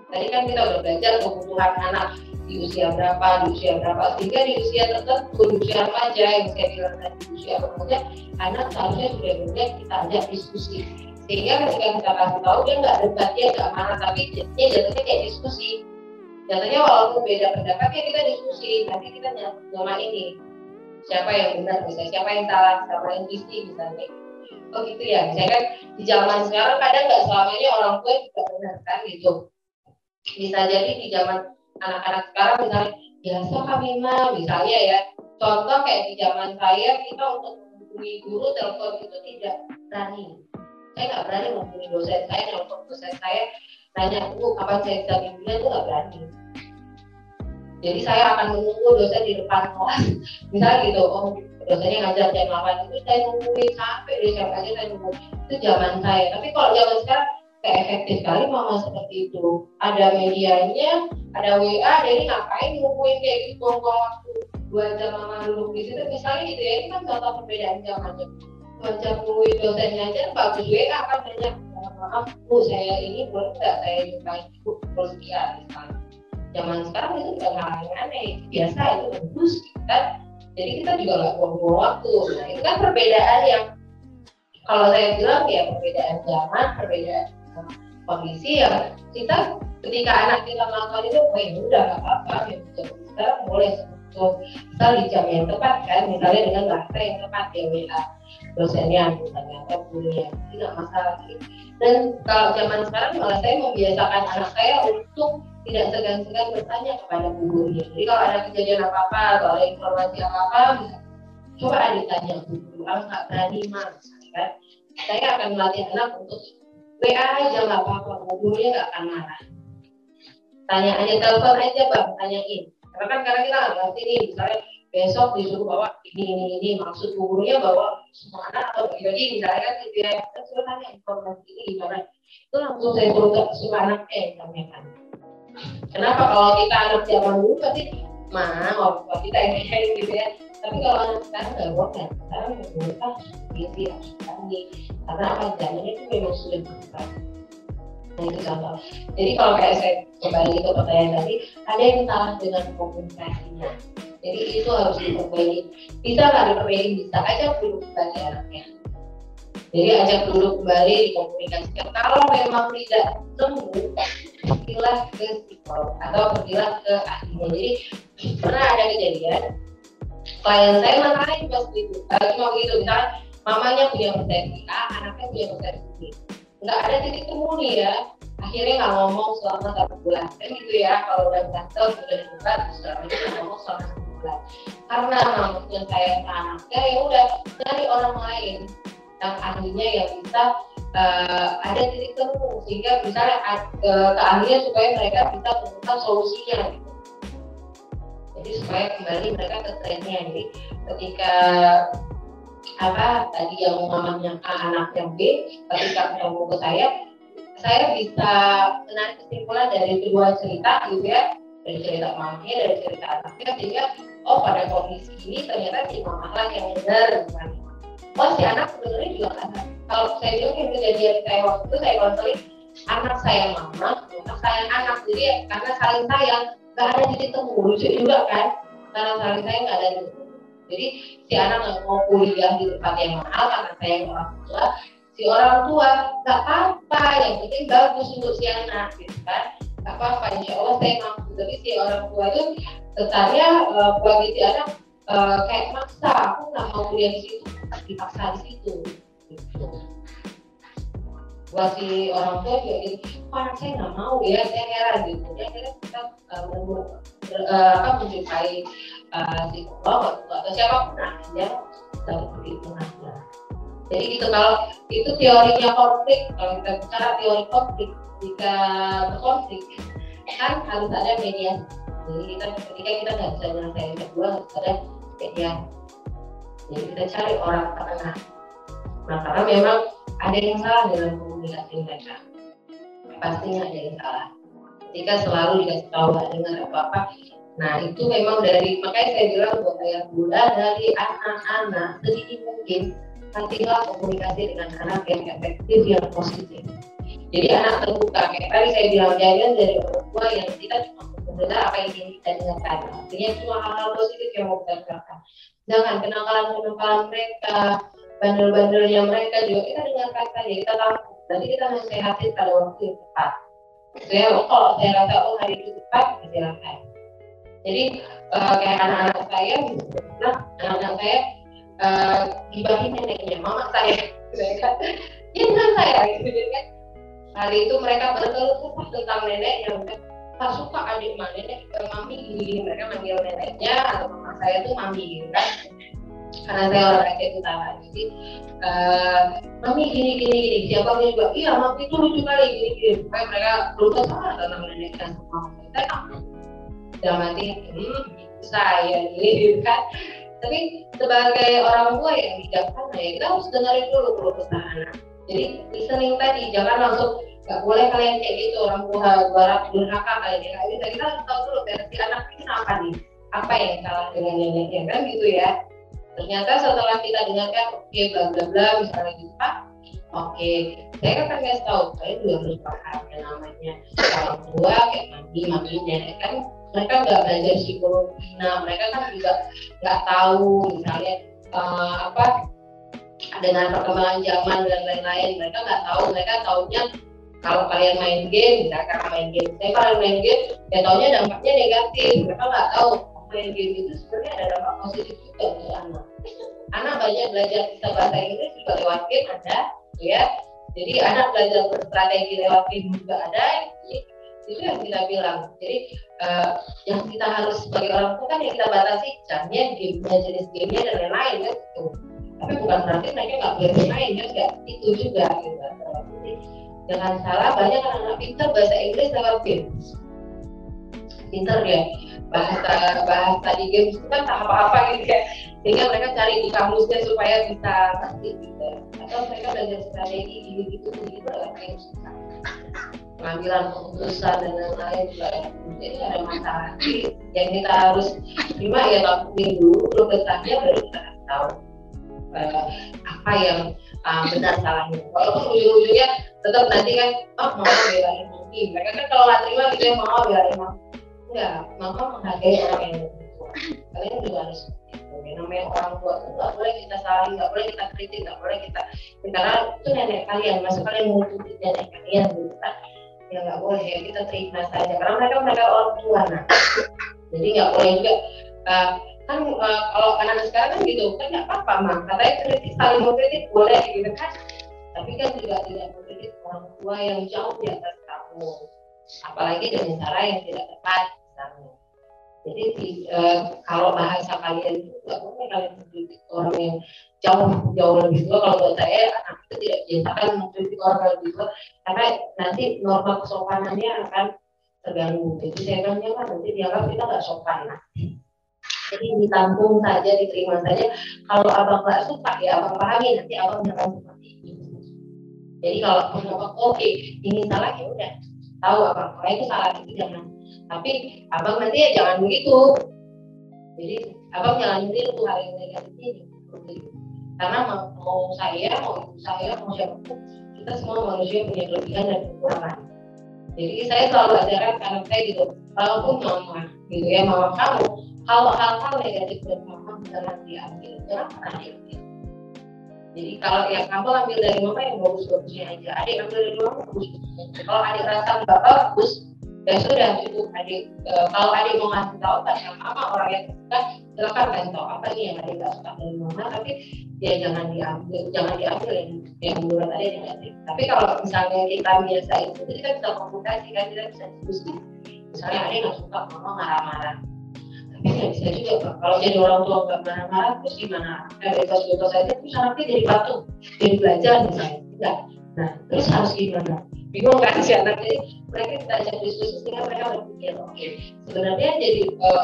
Tadi kan kita udah belajar kebutuhan anak di usia berapa, sehingga di usia tertentu, di usia remaja yang saya bilang tadi, di usia remaja, anak seharusnya sudah banyak kita ajak diskusi. Sehingga ketika kita kasih tahu dia nggak debat, dia nggak marah, tapi jadinya kayak diskusi. Jadinya walaupun beda pendapatnya kita diskusi, nanti kita nyama ini siapa yang benar, misalnya siapa yang salah, siapa yang visi misalnya. Oh gitu ya, misalnya kan di zaman sekarang kadang nggak selamanya orang tua juga benar kan gitu. Bisa jadi di zaman anak-anak sekarang misalnya biasa kami mah misalnya ya, contoh kayak di zaman saya kita untuk menghubungi guru telepon itu tidak berani. Saya nggak berani menghubungi dosen saya, nelfon dosen saya nanya bu kapan saya bisa bimbingan, itu nggak berani. Jadi saya akan menunggu dosen di depan kelas. Misalnya gitu, oh dosennya ngajar jam 8 itu saya nungguin sampai di siapa aja saya nunggu. Itu zaman saya. Tapi kalau zaman sekarang kayak efektif sekali mama seperti itu. Ada medianya, ada WA, jadi ngapain nungguin kayak gitu buang-buang waktu 2 jam mama duduk di situ. Misalnya gitu ya, itu kan contoh perbedaan zamannya. 2 jam nungguin dosennya aja bagus WA kan banyak. Maaf Bu, saya ini boleh nggak saya nyumpain Ibu sekian misalnya. Zaman sekarang itu udah hal yang aneh, biasa itu bagus kan. Jadi kita juga nggak buang-buang waktu. Nah itu kan perbedaan yang kalau saya bilang ya perbedaan zaman, perbedaan kondisi ya kita ketika anak kita melakukan itu, oh ya udah nggak apa-apa, ya sekarang boleh misal di jam yang tepat kan, misalnya dengan bahasa yang tepat ya WA dosennya misalnya atau gurunya, tidak masalah gitu. Dan kalau zaman sekarang malah saya membiasakan anak saya untuk tidak segan-segan bertanya kepada gurunya. Jadi kalau ada kejadian apa-apa atau ada informasi apa-apa, coba ditanya guru. Kalau nggak berani kan, saya akan melatih anak untuk WA aja nggak apa-apa, gurunya nggak akan marah. Tanya aja, telepon aja bang, tanyain. Karena kan kadang kita nggak ngerti nih, misalnya besok disuruh bawa ini, maksud gurunya bawa semua anak atau bagi-bagi misalnya kan gitu ya, kita suruh tanya informasi ini gimana. Itu langsung saya suruh anak sampaikan. Kenapa kalau kita anak zaman dulu pasti orang tua kita yang gitu ya. Tapi kalau anak sekarang nggak boleh, sekarang nggak boleh gizi harus tadi. Karena apa zamannya itu memang sudah berubah. Nah itu contoh. Jadi kalau kayak saya kembali ke pertanyaan tadi, ada yang salah dengan komunikasinya. Jadi itu harus diperbaiki. Bisa nggak diperbaiki? Bisa aja duduk kembali anaknya. Jadi ajak duduk kembali dikomunikasikan. Kalau memang tidak sembuh, pergilah ke psikolog atau pergilah ke ahlinya. Jadi pernah ada kejadian klien saya marahin pas itu, cuma begitu, misalnya mamanya punya persepsi A, anaknya punya persepsi B. Nggak ada titik temu nih ya, akhirnya nggak ngomong selama 1 bulan kan gitu ya. Kalau udah gatel sudah dibuka selama itu nggak ngomong selama 1 bulan karena maksudnya saya ke anaknya ya udah cari orang lain yang ahlinya yang bisa ada titik temu sehingga misalnya ke ahlinya supaya mereka bisa menemukan solusinya gitu. Jadi supaya kembali mereka ke trennya. Jadi ketika tadi yang mamanya A anaknya B, ketika ketemu ke saya bisa menarik kesimpulan dari kedua cerita gitu ya, dari cerita mamanya, dari cerita anaknya, sehingga pada kondisi ini ternyata si mama yang benar bukan. Si anak sebenarnya juga kan. Kalau saya bilang yang kejadian saya waktu itu saya konseling anak saya mama, anak saya anak, jadi karena saling sayang nggak ada titik temu, lucu juga kan, karena saling sayang nggak ada titik temu. Jadi si anak nggak mau kuliah di tempat yang mahal karena sayang orang tua, si orang tua nggak apa-apa, yang penting bagus untuk si anak, gitu kan, nggak apa-apa, insya Allah saya mampu. Tapi si orang tua itu kesannya bagi si anak kayak maksa, aku nggak mau kuliah di situ, dipaksa di situ. Gitu. Buat si orang tua juga gitu, anak saya nggak mau ya, saya heran gitu. Ya akhirnya kita menjumpai psikolog atau siapapun aja seperti itu aja. Jadi gitu, kalau itu teorinya konflik, kalau kita bicara teori konflik, jika berkonflik kan harus ada mediasi. Jadi ketika kita nggak bisa menyelesaikan berdua harus ada mediasi. Jadi kita cari orang tengah. Nah karena memang ada yang salah dalam komunikasi mereka, pastinya ada yang salah. Ketika selalu dikasih tahu nggak dengar apa-apa, nah itu memang makanya saya bilang buat ayah bunda dari anak-anak sedini mungkin kasihlah komunikasi dengan anak yang efektif, yang positif. Jadi anak terbuka, kayak tadi saya bilang jangan dari orang tua yang kita cuma mendengar apa yang ingin kita dengarkan. Artinya cuma hal-hal positif yang mau kita dengarkan. Jangan kenakalan mereka, bandel-bandelnya mereka juga kita dengarkan saja, kita tampung. Nanti kita nasihatin pada waktu yang tepat. Kalau saya rasa hari itu tepat, kita silakan. Jadi kayak anak-anak saya, anak-anak saya gibahin neneknya, mama saya, jangan saya, gitu kan. Hari itu mereka berkeluh tentang neneknya, tak suka adik mami gini, mereka manggil neneknya atau mama saya tuh mami gitu kan. Karena saya orang Aceh Utara, jadi mami gini, siapa juga, iya mami itu lucu kali gini, supaya mereka lupa salah tentang nenek dan mama saya. dalam arti saya gitu kan. Tapi sebagai orang tua yang bijaksana ya kita harus dengerin dulu keluh kesah anak. Jadi listening tadi, jangan langsung nggak boleh kalian kayak gitu, orang tua durhaka kayak gitu. Kita harus tahu dulu versi anak ini apa nih, apa yang salah dengan neneknya kan gitu ya. Ternyata setelah kita dengarkan oke bla bla bla misalnya gitu Pak, oke, saya akan kasih tahu, saya juga harus paham yang namanya orang tua kayak mami nenek kan mereka nggak belajar psikologi, nah mereka kan juga nggak tahu misalnya dengan perkembangan zaman dan lain-lain, mereka nggak tahu, mereka taunya kalau kalian main game, misalkan main game, saya kalian main game, ya taunya dampaknya negatif, mereka nggak tahu main game itu sebenarnya ada dampak positif juga untuk anak. Anak banyak belajar bisa bahasa Inggris juga lewat game ada, ya. Jadi anak belajar berstrategi lewat game juga ada. Itu yang kita bilang. Jadi yang kita harus sebagai orang tua kan yang kita batasi jamnya, gamenya, jenis gamenya dan lain-lain kan gitu. Tapi bukan berarti mereka nggak boleh bermain kan, nggak itu juga gitu. Jadi, jangan salah, banyak anak-anak pintar bahasa Inggris lewat game. Pintar ya, bahasa di game itu kan tak apa-apa gitu ya. Sehingga mereka cari di kamusnya supaya bisa ngerti gitu. Atau mereka belajar strategi gitu lewat game. Pengambilan keputusan dan lain-lain juga jadi ada masalah. Yang kita harus terima ya lakuin dulu kesahnya baru kita tahu apa yang benar salahnya. Walaupun ujung-ujungnya tetap nanti kan mau belain mungkin mereka kan kalau nggak terima gitu ya mau belain enggak, mama menghargai orang yang lebih tua. Kalian juga harus namanya orang tua itu nggak boleh kita salahin, nggak boleh kita kritik, nggak boleh kita karena itu nenek kalian, masa kalian mau kritik nenek kalian gitu kan. Ya nggak boleh ya, kita terima saja karena mereka orang tua nah. Jadi nggak boleh juga kan kalau anak-anak sekarang kan gitu kan nggak apa-apa mah katanya kritik, saling mengkritik boleh gitu kan, tapi kan juga tidak mengkritik orang tua yang jauh di atas kamu, apalagi dengan cara yang tidak tepat misalnya. Jadi kalau bahasa kalian itu nggak boleh kalian mengkritik orang yang jauh lebih tua. Kalau buat saya anak itu tidak biasakan mengkritik orang lebih tua karena nanti norma kesopanannya akan terganggu. Jadi saya kan jangan nanti dianggap kita nggak sopan. Nah, jadi ditampung saja, diterima saja. Kalau abang nggak suka ya abang pahami, nanti abang jangan seperti ini. Jadi kalau abang oke ini salah ya udah tahu abang kalau itu salah itu jangan. Tapi abang nanti ya jangan begitu. Jadi abang jangan niru hal yang negatif ini. Karena mau saya, mau ibu saya, mau siapapun, kita semua manusia punya kelebihan dan kekurangan. Jadi saya selalu ajarkan anak saya gitu, walaupun mama gitu ya, mama kamu, hal-hal negatif dari mama jangan diambil, jangan pernah diambil. Jadi kalau yang kamu ambil dari mama yang bagus-bagusnya aja, adik ambil dari mama bagus-bagusnya. Kalau adik rasa nggak bagus, ya sudah cukup adik. Kalau adik mau ngasih tahu tentang mama orang yang suka, silakan kasih tahu apa nih yang adik nggak suka dari mama, tapi ya jangan diambil yang menurut adik negatif. Tapi kalau misalnya kita biasa itu, kita bisa komunikasi kan, kita bisa diskusi. Misalnya adik nggak suka mama marah-marah, tapi nggak bisa juga Pak. Kalau jadi orang tua nggak marah-marah terus gimana? Bebas saja terus anaknya jadi patuh, jadi belajar misalnya. Enggak. Nah terus harus gimana? Bingung kan si anak, jadi mereka kita ajak diskusi sehingga mereka berpikir oke, sebenarnya jadi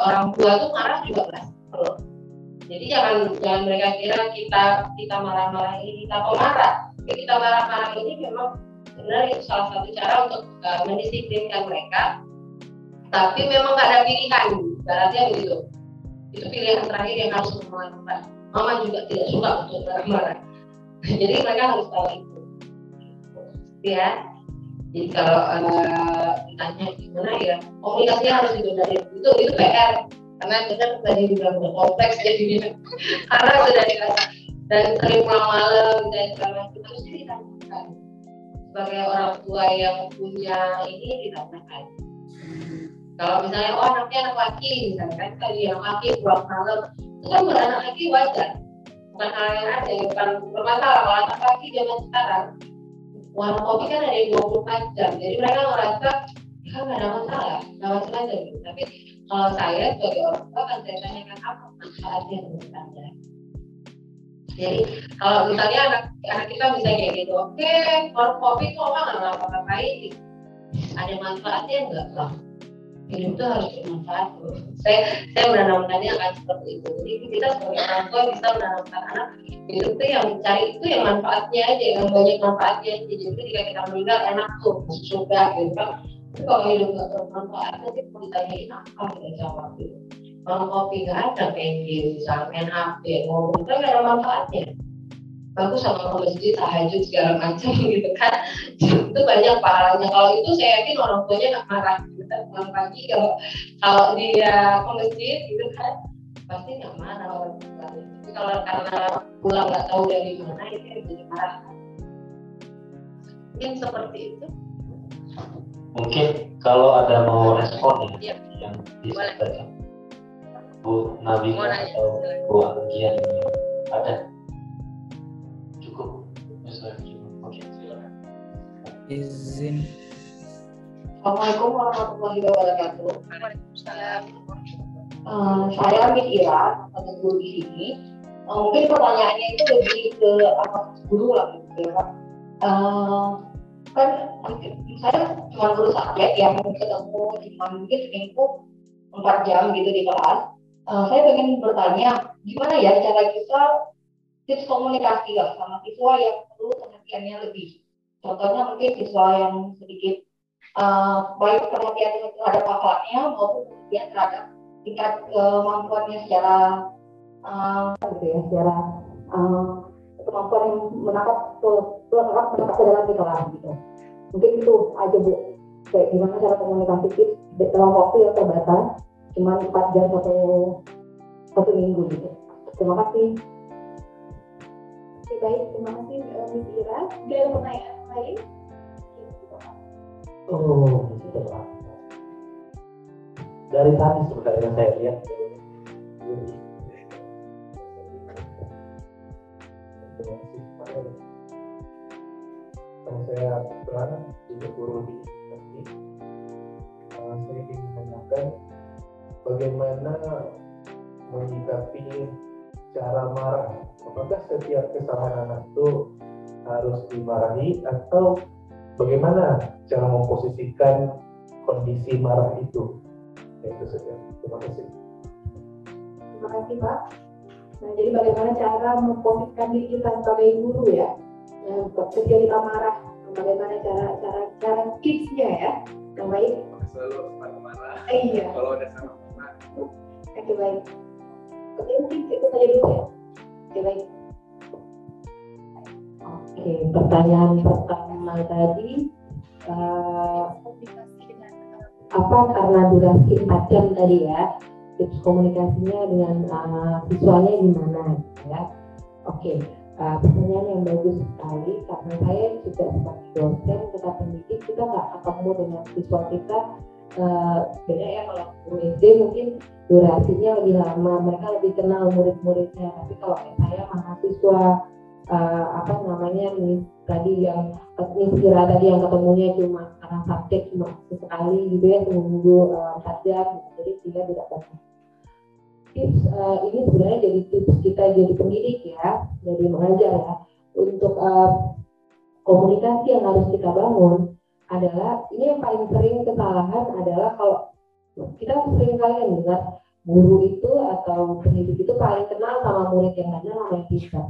orang tua tuh marah juga nggak perlu. Jadi jangan mereka kira kita marah-marah ini kita pemarah. Kita marah-marah ini memang sebenarnya itu salah satu cara untuk mendisiplinkan mereka. Tapi memang nggak ada pilihan, berarti begitu. Itu pilihan terakhir yang harus mama lakukan. Mama juga tidak suka untuk marah-marah. Jadi mereka harus tahu itu. Ya. Jadi kalau ditanya gimana ya, komunikasinya harus dibenarin. Itu PR. Karena kita tadi juga udah kompleks jadinya. Karena sudah dikasih dan sering pulang malam dan segala macam harus ditanyakan. Sebagai orang tua yang punya ini ditanyakan. Kalau misalnya anaknya anak laki, misalnya kan tadi anak laki pulang malam, itu kan beranak laki wajar. Bukan hal yang ada, bukan bermasalah. Kalau anak laki zaman sekarang, warung kopi kan ada yang 24 jam, jadi mereka merasa ya nggak ada masalah, nggak masalah aja gitu. Tapi kalau saya sebagai orang tua kan saya tanyakan apa manfaatnya menurut Anda. Jadi kalau misalnya anak kita bisa kayak gitu, oke, warung kopi kok nggak ngapa-ngapain, gitu. Ada manfaatnya nggak Bang? hidup itu harus bermanfaat. Saya menanamkannya akan seperti itu. Jadi kita sebagai orang tua bisa menanamkan anak hidup itu yang cari itu yang manfaatnya aja, yang banyak manfaatnya aja. Jadi ketika kita meninggal enak tuh surga gitu kan. Tapi kalau hidup nggak bermanfaat nanti mau ditanyain apa kita jawab gitu. Kalau kopi nggak ada kayak gitu, misalnya main HP, ngobrol kan nggak ada manfaatnya. Bagus sama ke masjid, tahajud segala macam gitu kan. Itu banyak pahalanya. Kalau itu saya yakin orang tuanya nggak marah gitu kan. Pulang pagi kalau dia ke masjid gitu kan pasti nggak marah orang tua. Tapi kalau karena pulang nggak tahu dari mana itu jadi marah. Mungkin seperti itu. Mungkin kalau ada mau respon ya, yang bisa saja. Bu Nabi atau Bu Anggian ada? Cukup. Oke, silakan. Izin. Assalamualaikum warahmatullahi wabarakatuh. Waalaikumsalam. Saya Mira, guru di sini. Mungkin pertanyaannya itu lebih ke apa guru lah gitu ya. Kan saya cuma guru subjek yang ketemu cuma mungkin seminggu 4 jam gitu di kelas. Saya pengen bertanya gimana ya cara kita tips komunikasi lah sama siswa yang perlu perhatiannya lebih. Contohnya mungkin siswa yang sedikit baik perhatian terhadap hafalannya maupun kemudian terhadap tingkat kemampuannya secara gitu ya, secara kemampuan menangkap ke dalam di kelas gitu. Mungkin itu aja Bu. Kayak gimana cara komunikasi tips dalam waktu yang terbatas, cuma 4 jam satu minggu gitu. Terima kasih. Oke, baik, terima kasih Miss Ira. Ada pertanyaan lain? Oh, gitu Pak. Dari tadi sebenarnya saya lihat. Kalau saya berada juga guru di universitas, saya ingin menanyakan bagaimana menyikapi cara marah. Apakah setiap kesalahan anak itu harus dimarahi atau bagaimana cara memposisikan kondisi marah itu? Itu saja. Terima kasih. Terima kasih Pak. Nah, jadi bagaimana cara memposisikan diri kita sebagai guru ya? Ketika kita marah, bagaimana cara tipsnya ya? Yang baik. Selalu marah. Iya. Kalau ada salah marah. Oke, baik. Oke, mungkin itu saja dulu ya. Oke, baik. Oke, pertanyaan pertama tadi apa karena durasi 4 jam tadi ya, tips komunikasinya dengan siswanya gimana gitu ya. Oke, pertanyaan yang bagus sekali karena saya juga sebagai dosen kita pendidik, kita nggak ketemu dengan siswa kita. Beda ya kalau guru SD mungkin durasinya lebih lama, mereka lebih kenal murid-muridnya. Tapi kalau saya mahasiswa tadi yang kira tadi yang ketemunya cuma karena subjek cuma sekali gitu ya, seminggu 4 jam gitu. Jadi tidak banyak tips. Ini sebenarnya jadi tips kita jadi pendidik ya, jadi mengajar ya, untuk komunikasi yang harus kita bangun adalah, ini yang paling sering kesalahan adalah kalau kita sering kali dengar guru itu atau pendidik itu paling kenal sama murid yang mana sama yang bisa,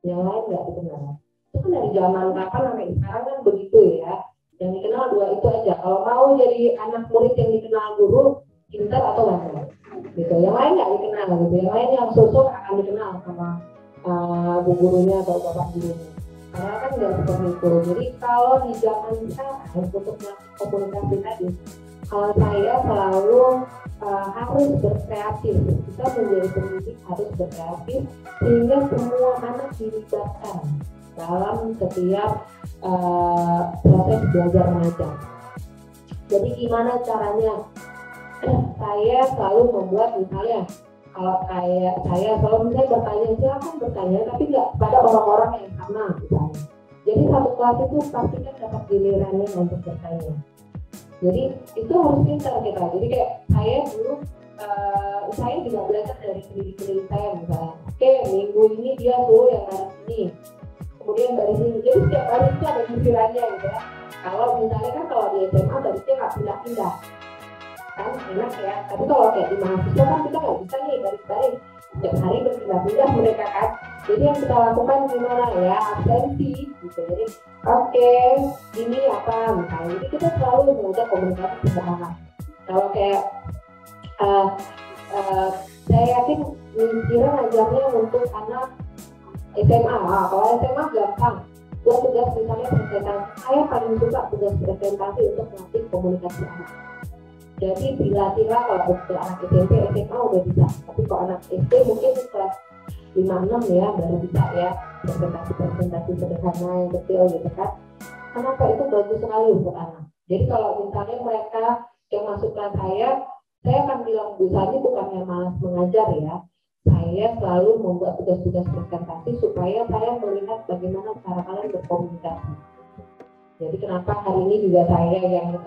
yang lain nggak dikenal. Itu kan dari zaman kapan sampai sekarang kan begitu ya, yang dikenal 2 itu aja. Kalau mau jadi anak murid yang dikenal guru pintar atau bandel gitu, yang lain nggak dikenal gitu, yang lain yang sosok akan dikenal sama bu gurunya atau bapak gurunya. Karena kan nggak seperti itu. Jadi kalau di zaman sekarang untuk melakukan komunikasi tadi, kalau saya selalu harus berkreatif. Kita menjadi pendidik harus berkreatif sehingga semua anak dilibatkan dalam setiap proses belajar mengajar. Jadi gimana caranya? Saya selalu membuat, misalnya kalau saya selalu misalnya bertanya, silakan bertanya, tapi nggak pada orang-orang yang sama misalnya. Jadi satu kelas itu pasti kan dapat gilirannya untuk bertanya. Jadi itu harus pintar kita. Jadi kayak saya dulu, saya juga belajar dari pendidik saya misalnya. Oke, minggu ini dia suruh yang dari sini, kemudian dari sini. Jadi setiap hari itu ada gilirannya gitu ya. Kalau misalnya kan kalau di SMA barisnya nggak pindah-pindah. kan enak ya. Tapi kalau kayak di mahasiswa kan kita nggak bisa nih baris-baris setiap hari berpindah-pindah mereka kan. Jadi yang kita lakukan gimana ya, absensi gitu. Jadi oke, ini apa misalnya. Jadi kita selalu mengajak komunikasi sederhana. Kalau kayak saya yakin kira ngajarnya untuk anak SMA. Kalau SMA gampang. Buat tugas misalnya presentasi. Saya paling suka tugas presentasi untuk melatih komunikasi anak. Jadi dilatihlah kalau untuk anak SMP, SMA udah bisa. Tapi kalau anak SD mungkin kelas 5-6 ya baru bisa ya presentasi sederhana yang kecil gitu kan. Kenapa itu bagus sekali untuk anak. Jadi kalau misalnya mereka yang masuk kelas saya akan bilang, Bu Sani bukannya malas mengajar ya. Saya selalu membuat tugas-tugas presentasi supaya saya melihat bagaimana cara kalian berkomunikasi. Jadi kenapa hari ini juga saya yang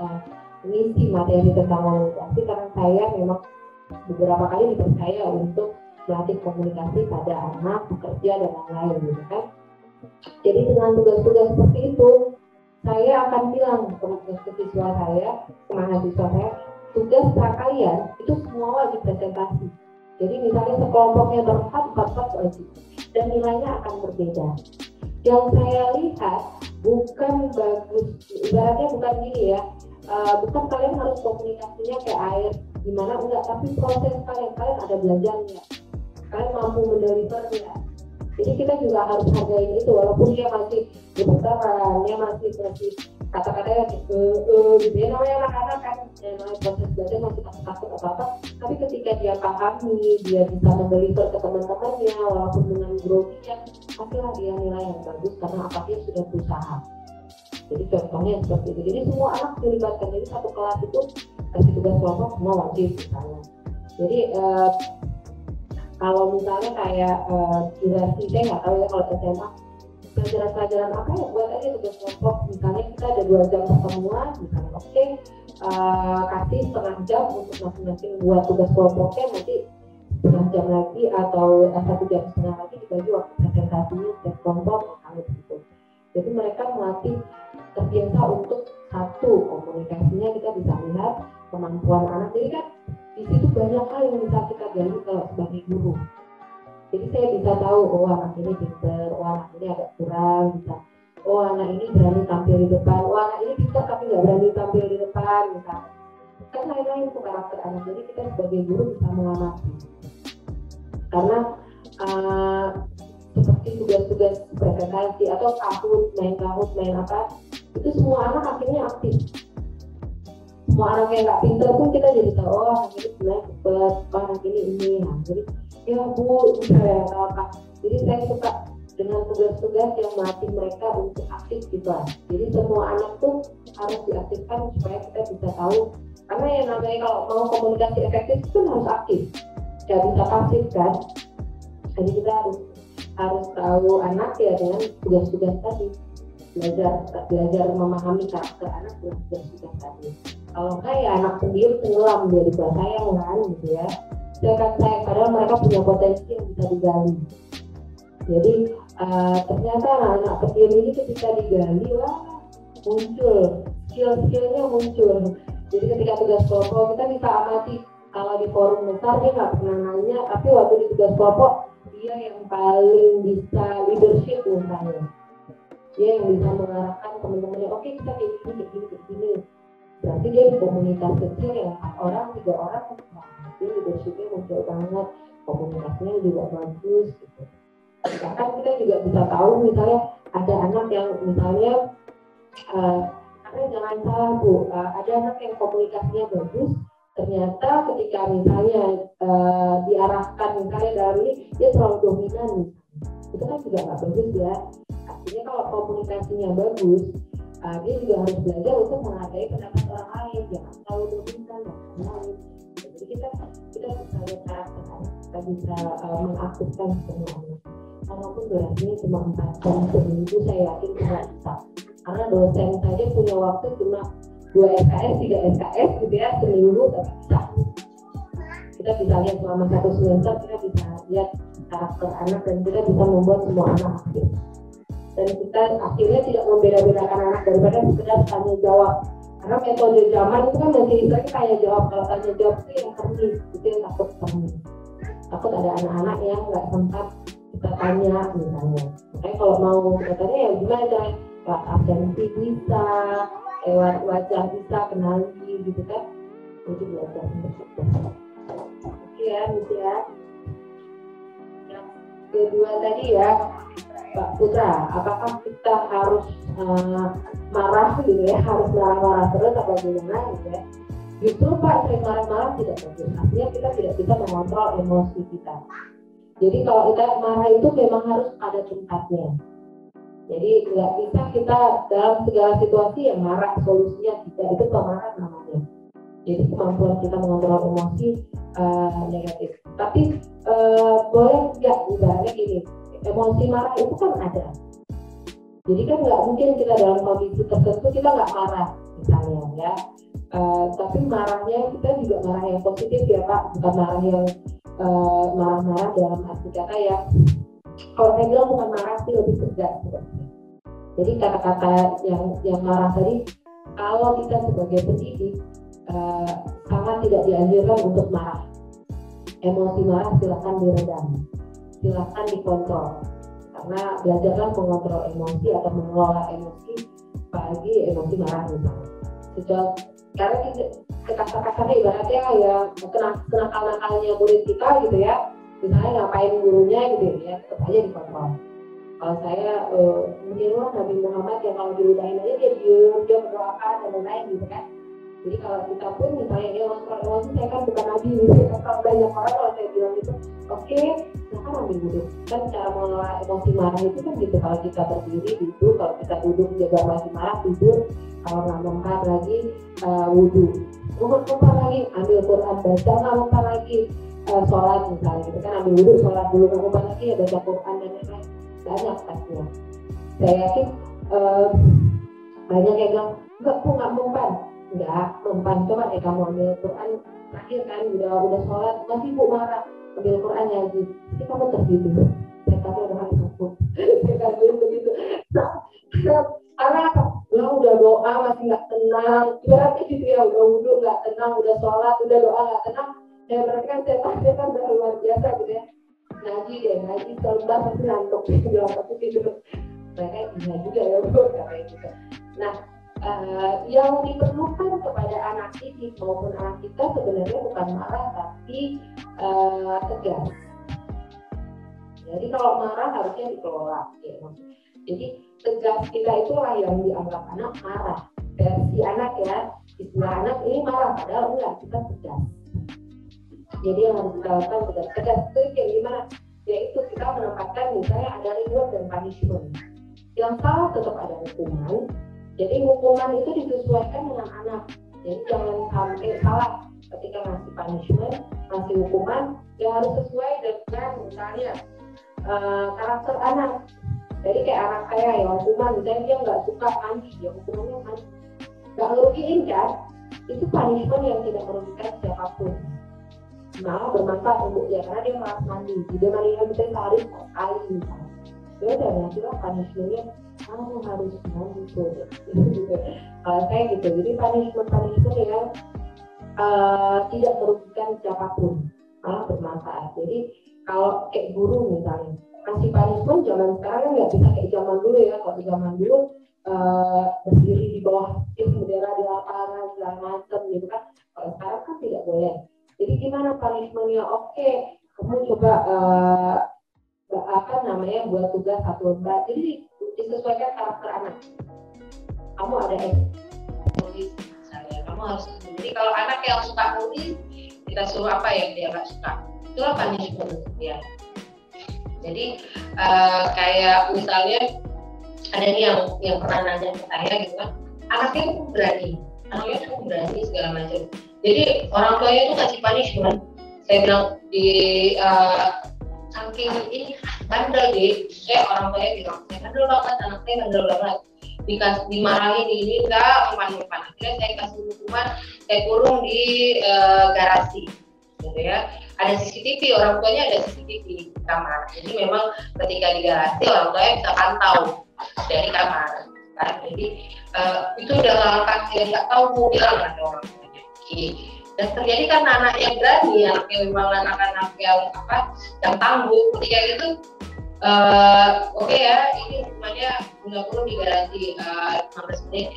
mengisi materi tentang komunikasi, karena saya memang beberapa kali dipercaya untuk melatih komunikasi pada anak, pekerja dan lain-lain gitu kan. Jadi dengan tugas-tugas seperti itu, saya akan bilang ke siswa saya, ke mahasiswa saya, tugas kalian itu semua wajib presentasi. Jadi misalnya sekelompoknya berempat wajib dan nilainya akan berbeda. Yang saya lihat bukan bagus, ibaratnya bukan gini ya, bukan kalian harus komunikasinya kayak air gimana enggak, tapi proses kalian ada belajarnya, kalian mampu mendelivernya. Jadi kita juga harus hargain itu, walaupun dia masih gemeteran, dia masih kata-katanya gitu ya, namanya anak-anak kan, namanya proses belajar masih takut apa-apa, tapi ketika dia pahami, dia bisa mendeliver ke teman-temannya walaupun dengan groginya, pastilah dia nilai yang bagus karena apa, dia sudah berusaha. Jadi contohnya seperti itu. Jadi semua anak dilibatkan. Jadi satu kelas itu kasih tugas kelompok semua wajib misalnya. Jadi kalau misalnya kayak durasi, saya nggak tahu ya kalau SMA pelajaran-pelajaran apa ya, buat aja tugas kelompok. Misalnya kita ada 2 jam pertemuan, misalnya kasih setengah jam untuk masing-masing buat tugas kelompoknya, nanti setengah jam lagi atau 1 jam setengah lagi dibagi waktu presentasinya setiap kelompok misalnya gitu. Jadi mereka melatih terbiasa untuk satu komunikasinya, kita bisa lihat kemampuan anak. Jadi kan di situ banyak hal yang bisa kita gali kalau sebagai guru. Jadi saya bisa tahu, oh anak ini pintar, oh anak ini agak kurang, bisa. Oh anak ini berani tampil di depan, oh anak ini pintar tapi nggak berani tampil di depan, misalnya. Kan lain-lain itu karakter anak. Jadi kita sebagai guru bisa mengamati. Karena seperti tugas-tugas presentasi atau kahut main apa, itu semua anak akhirnya aktif. Semua anak yang nggak pintar pun kita jadi tahu, oh anak ini sebenarnya cepet, oh anak ini. Nah, jadi ya Bu, misalnya apa. Jadi saya suka dengan tugas-tugas yang melatih mereka untuk aktif gitu. Jadi semua anak tuh harus diaktifkan supaya kita bisa tahu. Karena yang namanya kalau mau komunikasi efektif itu harus aktif, nggak bisa pasif kan. Jadi kita harus tahu anak ya dengan tugas-tugas tadi, belajar memahami karakter anak dengan tugas-tugas tadi. Kalau enggak ya anak sendiri tenggelam dia di kelas sayang kan gitu ya. Sedangkan saya, padahal mereka punya potensi yang bisa digali. Jadi ternyata anak-anak kecil ini ketika digali, wah muncul skill-skillnya muncul. Jadi ketika tugas kelompok kita bisa amati, kalau di forum besar dia nggak pernah nanya, tapi waktu di tugas kelompok dia yang paling bisa leadership misalnya. Dia yang bisa mengarahkan teman-temannya, oke kita kayak gini. Berarti dia di komunitas kecil yang 4 orang, 3 orang, dia leadershipnya muncul banget, komunikasinya juga bagus gitu. Bahkan kita juga bisa tahu misalnya ada anak yang misalnya karena jangan salah Bu, ada anak yang komunikasinya bagus, ternyata ketika misalnya diarahkan misalnya dari dia terlalu dominan, itu kan juga nggak bagus ya. Artinya kalau komunikasinya bagus, dia juga harus belajar untuk menghargai pendapat orang lain, jangan terlalu dominan dan lain-lain. Jadi kita bisa lihat karakter, kita bisa mengaktifkan semuanya. Walaupun durasinya cuma 4 jam seminggu, saya yakin kita bisa. Karena dosen saja punya waktu cuma 2 SKS, 3 SKS gitu ya, seminggu tapi bisa. Kita bisa lihat selama 1 semester, kita bisa lihat karakter anak dan kita bisa membuat semua anak aktif. Dan kita akhirnya tidak membeda-bedakan anak daripada sekedar tanya jawab. Karena metode zaman itu kan masih istilahnya tanya jawab, kalau tanya jawab itu yang termis, itu yang takut termis. Takut ada anak-anak yang nggak sempat kita tanya misalnya. Makanya kalau mau kita tanya ya gimana cara lewat absensi bisa, lewat wajah bisa, kenali gitu kan. Jadi belajar untuk itu. Oke ya, gitu ya. Yang kedua tadi ya, Pak Putra, apakah kita harus marah gitu ya, harus marah-marah terus apa gimana gitu ya? Justru Pak, sering marah-marah tidak bagus. Artinya kita tidak bisa mengontrol emosi kita. Jadi kalau kita marah itu memang harus ada tempatnya. Jadi nggak bisa kita dalam segala situasi yang marah, solusinya tidak, itu pemarah namanya. Jadi kemampuan kita mengontrol emosi negatif. Tapi boleh nggak ibaratnya gini, emosi marah itu kan ada. Jadi kan nggak mungkin kita dalam kondisi tertentu kita nggak marah misalnya ya. Tapi marahnya kita juga marah yang positif ya Pak, bukan marah yang marah-marah dalam arti kata ya. Kalau saya bilang bukan marah sih, lebih tegas. Jadi kata-kata yang marah tadi, kalau kita sebagai pendidik sangat tidak dianjurkan untuk marah. Emosi marah silakan diredam, silakan dikontrol. Karena belajarlah mengontrol emosi atau mengelola emosi, apalagi emosi marah misalnya. Karena kata-katanya ibaratnya ya kenakal-nakalnya murid kita gitu ya, misalnya ngapain gurunya gitu ya, tetap aja dikontrol. Kalau saya meniru Nabi Muhammad yang kalau diudahin aja dia diem, dia berdoakan dan lain-lain gitu kan. Jadi kalau kita pun misalnya ya kontrol emosi, saya kan bukan Nabi gitu ya, kalau banyak orang kalau saya bilang gitu, oke, silahkan ambil wudhu. Kan cara mengelola emosi marah itu kan gitu, kalau kita berdiri gitu, kalau kita duduk jaga emosi marah tidur, kalau nggak mempan lagi wudhu, mempan lagi ambil Quran, baca, nggak mempan lagi sholat misalnya gitu kan, ambil wudhu, sholat dulu, nggak mempan lagi ya baca Quran dan lain-lain. Banyak pastinya. Saya yakin banyak yang bilang enggak, kok nggak mempan. Enggak mempan, coba kamu ambil Quran terakhir kan, udah sholat masih Bu marah, ambil Quran lagi, jadi kamu tertidur. Saya kata udah hari aku saya kata begitu. Karena apa? Udah doa masih nggak tenang, ibaratnya gitu ya, udah wudhu nggak tenang, udah sholat udah doa nggak tenang. Ya berarti kan saya kan udah luar biasa gitu ya. Ngaji selembar pasti ngantuk bilang pasti tidur. Mereka iya juga ya Bu, kayak gitu. Nah, yang diperlukan kepada anak didik maupun anak kita sebenarnya bukan marah tapi tegas. Jadi kalau marah harusnya dikelola ya. Jadi tegas kita itulah yang dianggap anak marah. Versi anak ya, istilah anak ini marah padahal enggak, kita tegas. Jadi yang harus kita lakukan tegas itu kayak gimana? Yaitu kita menempatkan misalnya ada reward dan punishment. Yang salah tetap ada hukuman. Jadi hukuman itu disesuaikan dengan anak. Jadi jangan sampai salah ketika ngasih punishment, ngasih hukuman, ya harus sesuai dengan misalnya karakter anak. Jadi kayak anak saya ya, hukuman misalnya dia nggak suka mandi, ya hukumannya mandi. Nggak ngerugiin kan? Itu punishment yang tidak merugikan siapapun. Malah bermanfaat untuk dia karena dia malas mandi. Dia mandinya bisa sehari sekali misalnya. Ya udah nantilah punishmentnya kamu harus mandi gitu. Kalau saya gitu, jadi punishment yang tidak merugikan siapapun, malah bermanfaat. Jadi kalau kayak guru misalnya, kasih punishment zaman sekarang kan nggak bisa kayak zaman dulu ya. Kalau di zaman dulu berdiri di bawah bendera di lapangan segala macam gitu kan. Kalau sekarang kan tidak boleh. Jadi gimana punishmentnya? Oke, kamu coba buat tugas satu lembar. Jadi disesuaikan karakter anak. Kamu ada nulis misalnya, kamu harus. Jadi kalau anak yang suka nulis, kita suruh apa yang dia nggak suka, itulah punishment ya. Jadi kayak misalnya ada nih yang pernah nanya ke saya gitu kan, anaknya tuh berani segala macam. Jadi orang tuanya tuh kasih punishment. Saya bilang di saking ini bandel deh, orang tuanya bilang saya bandel banget, anaknya bandel banget, dimarahin ini enggak mempan. Akhirnya saya kasih hukuman, saya kurung di garasi gitu ya. Ada CCTV, orang tuanya ada CCTV di kamar. Jadi memang ketika di garasi orang tuanya bisa pantau dari kamar. kan. Jadi itu udah nggak tahu mau bilang ada orang tua. Dan terjadi kan anak yang berani, anak yang memang anak-anak yang tangguh, ketika itu oke ya, ini semuanya bunda perlu digaransi 15 menit.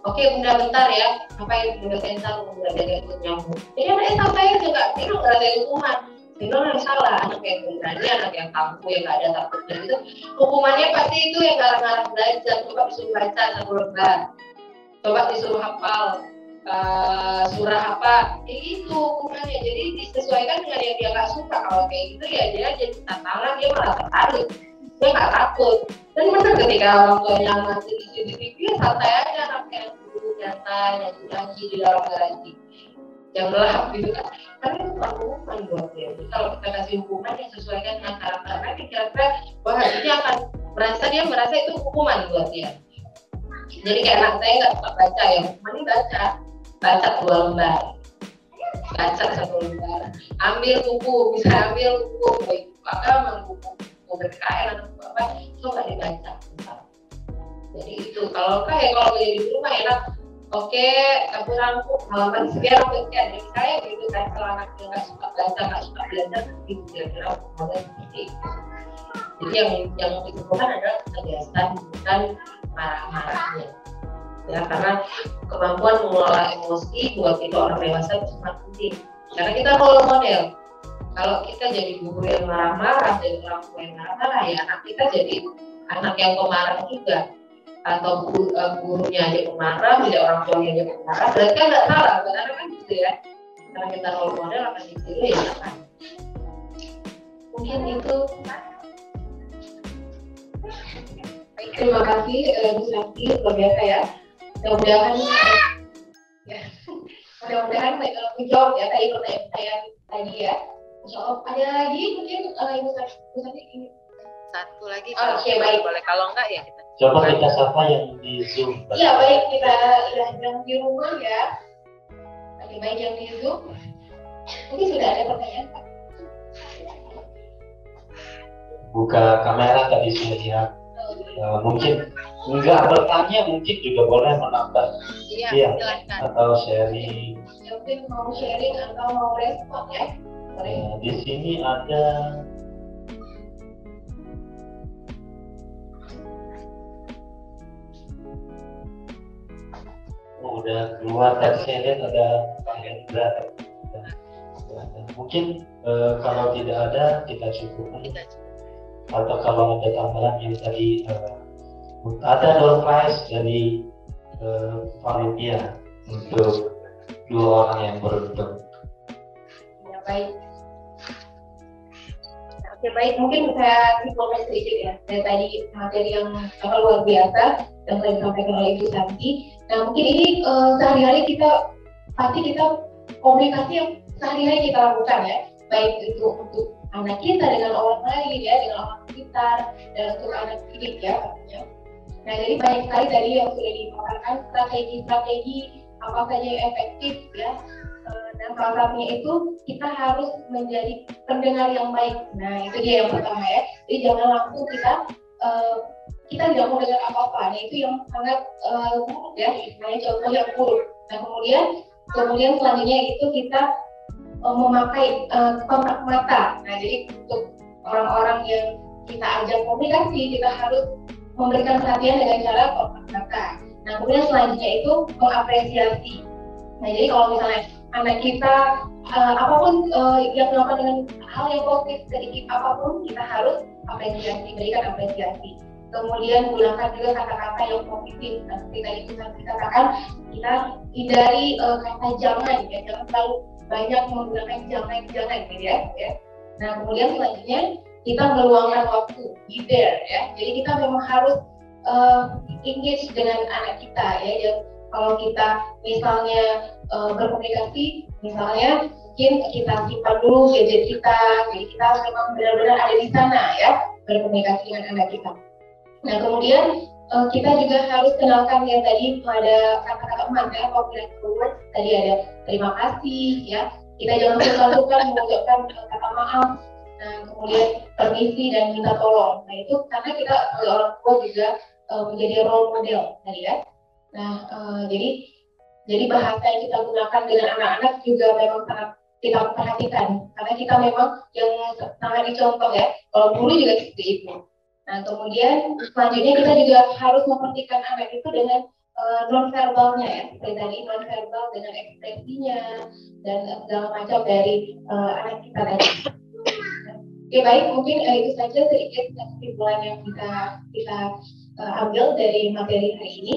Oke bunda bentar ya, ngapain bunda bentar bunda dari ikut nyambung. Jadi anaknya sampai juga itu nggak ada hukuman. Itu yang salah, anak yang berani, anak yang tangguh, yang nggak ada takutnya itu hukumannya pasti itu yang ngarang-ngarang belajar. Coba disuruh baca satu lembar, coba disuruh hafal surah apa, kayak gitu hukumannya. Jadi disesuaikan dengan yang dia nggak suka. Kalau kayak gitu ya dia jadi tantangan, dia malah tertarik, dia nggak takut. Dan benar ketika orang tuanya masih di TV, santai aja anaknya duduk nyantai, nyanyi lagi di dalam garasi yang gelap gitu kan. Karena itu bukan hukuman buat dia. Jadi kalau kita kasih hukuman yang sesuaikan dengan karakternya, kira-kira bahwa dia akan merasa itu hukuman buat dia. Jadi kayak anak saya nggak suka baca, ya hukumannya baca 2 lembar, baca 1 lembar, ambil buku, bisa ambil buku baik buku BKN atau buku apa, itu nggak dibaca. Jadi itu kalau jadi di rumah enak, oke, aku rangkum halaman sekian. Jadi saya gitu kan, kalau anaknya nggak suka baca, nggak suka belajar, gitu kira-kira hukumannya seperti itu. Jadi yang dibutuhkan adalah ketegasan, bukan marah-marahnya. Ya, karena kemampuan mengelola emosi buat kita orang dewasa itu sangat penting. Karena kita role model. Kalau kita jadi guru yang marah-marah, jadi orang tua yang marah-marah, ya anak kita jadi anak yang pemarah juga. Atau gurunya aja pemarah, jadi orang tuanya aja pemarah. Berarti kan nggak salah, karena kan gitu ya. Karena kita role model akan ditiru ya kan. Mungkin itu. Terima kasih Bu Santi, luar biasa ya. Mudah-mudahan menjawab ya tadi pertanyaan saya tadi ya. Insya Allah ada lagi mungkin Ibu Santi ini. Satu lagi baik. Boleh, kalau enggak ya kita coba kita sapa yang di Zoom. Iya baik, kita yang di rumah ya. Oke, baik yang di Zoom. Mungkin sudah ada pertanyaan Pak. Buka kamera tadi saya lihat. Mungkin enggak bertanya, mungkin juga boleh menambah. Iya. Atau sharing. Mungkin mau sharing atau mau respon ya. Di sini ada udah keluar tadi saya lihat ada Bang Hendra. Mungkin kalau tidak ada kita cukupkan. Atau kalau ada tambahan yang tadi ada door prize dari panitia untuk 2 orang yang beruntung. Ya baik. Oke baik, mungkin saya simpulkan sedikit ya dari tadi materi yang luar biasa yang telah disampaikan oleh Ibu Santi. Nah mungkin ini sehari-hari kita komunikasi yang sehari-hari kita lakukan ya, baik itu untuk anak kita dengan orang lain ya, dengan orang sekitar, dan untuk anak didik ya pastinya. Nah jadi banyak sekali tadi yang sudah dipaparkan strategi apa saja yang efektif ya. Dan salah satunya itu kita harus menjadi pendengar yang baik. Nah itu dia yang pertama ya. Jadi jangan langsung kita tidak mau dengar apa-apa. Nah itu yang sangat buruk ya. Nah contoh yang buruk. Nah kemudian selanjutnya itu kita memakai kontak mata. Nah jadi untuk orang-orang yang kita ajak komunikasi, kita harus memberikan perhatian dengan cara kontak mata. Nah kemudian selanjutnya itu mengapresiasi. Nah jadi kalau misalnya anak kita apapun yang melakukan dengan hal yang positif, sedikit apapun kita harus apresiasi, berikan apresiasi. Kemudian gunakan juga kata-kata yang positif. Nah, seperti tadi kita katakan, kita hindari kata jangan ya, jangan terlalu banyak menggunakan jangan gitu ya. Nah kemudian selanjutnya kita meluangkan waktu, be there ya. Jadi kita memang harus engage dengan anak kita ya. Jadi, kalau kita misalnya berkomunikasi, misalnya mungkin kita simpan dulu gadget kita, jadi kita memang benar-benar ada di sana ya berkomunikasi dengan anak kita. Nah kemudian kita juga harus kenalkan yang tadi ada kata-kata emas ya, compliment words, tadi ada terima kasih ya. Kita jangan sungkan-sungkan mengucapkan kata maaf. Nah kemudian permisi dan minta tolong. Nah itu karena kita sebagai orang tua juga menjadi role model tadi ya. Nah, jadi bahasa yang kita gunakan dengan anak-anak juga memang sangat kita perhatikan karena kita memang yang sangat dicontoh ya. Kalau guru juga seperti itu. Nah, kemudian selanjutnya kita juga harus memperhatikan anak itu dengan non-verbalnya ya, seperti tadi non-verbal dengan ekspresinya dan segala macam dari anak kita tadi. Oke, baik, mungkin itu saja sedikit kesimpulan yang kita ambil dari materi hari ini.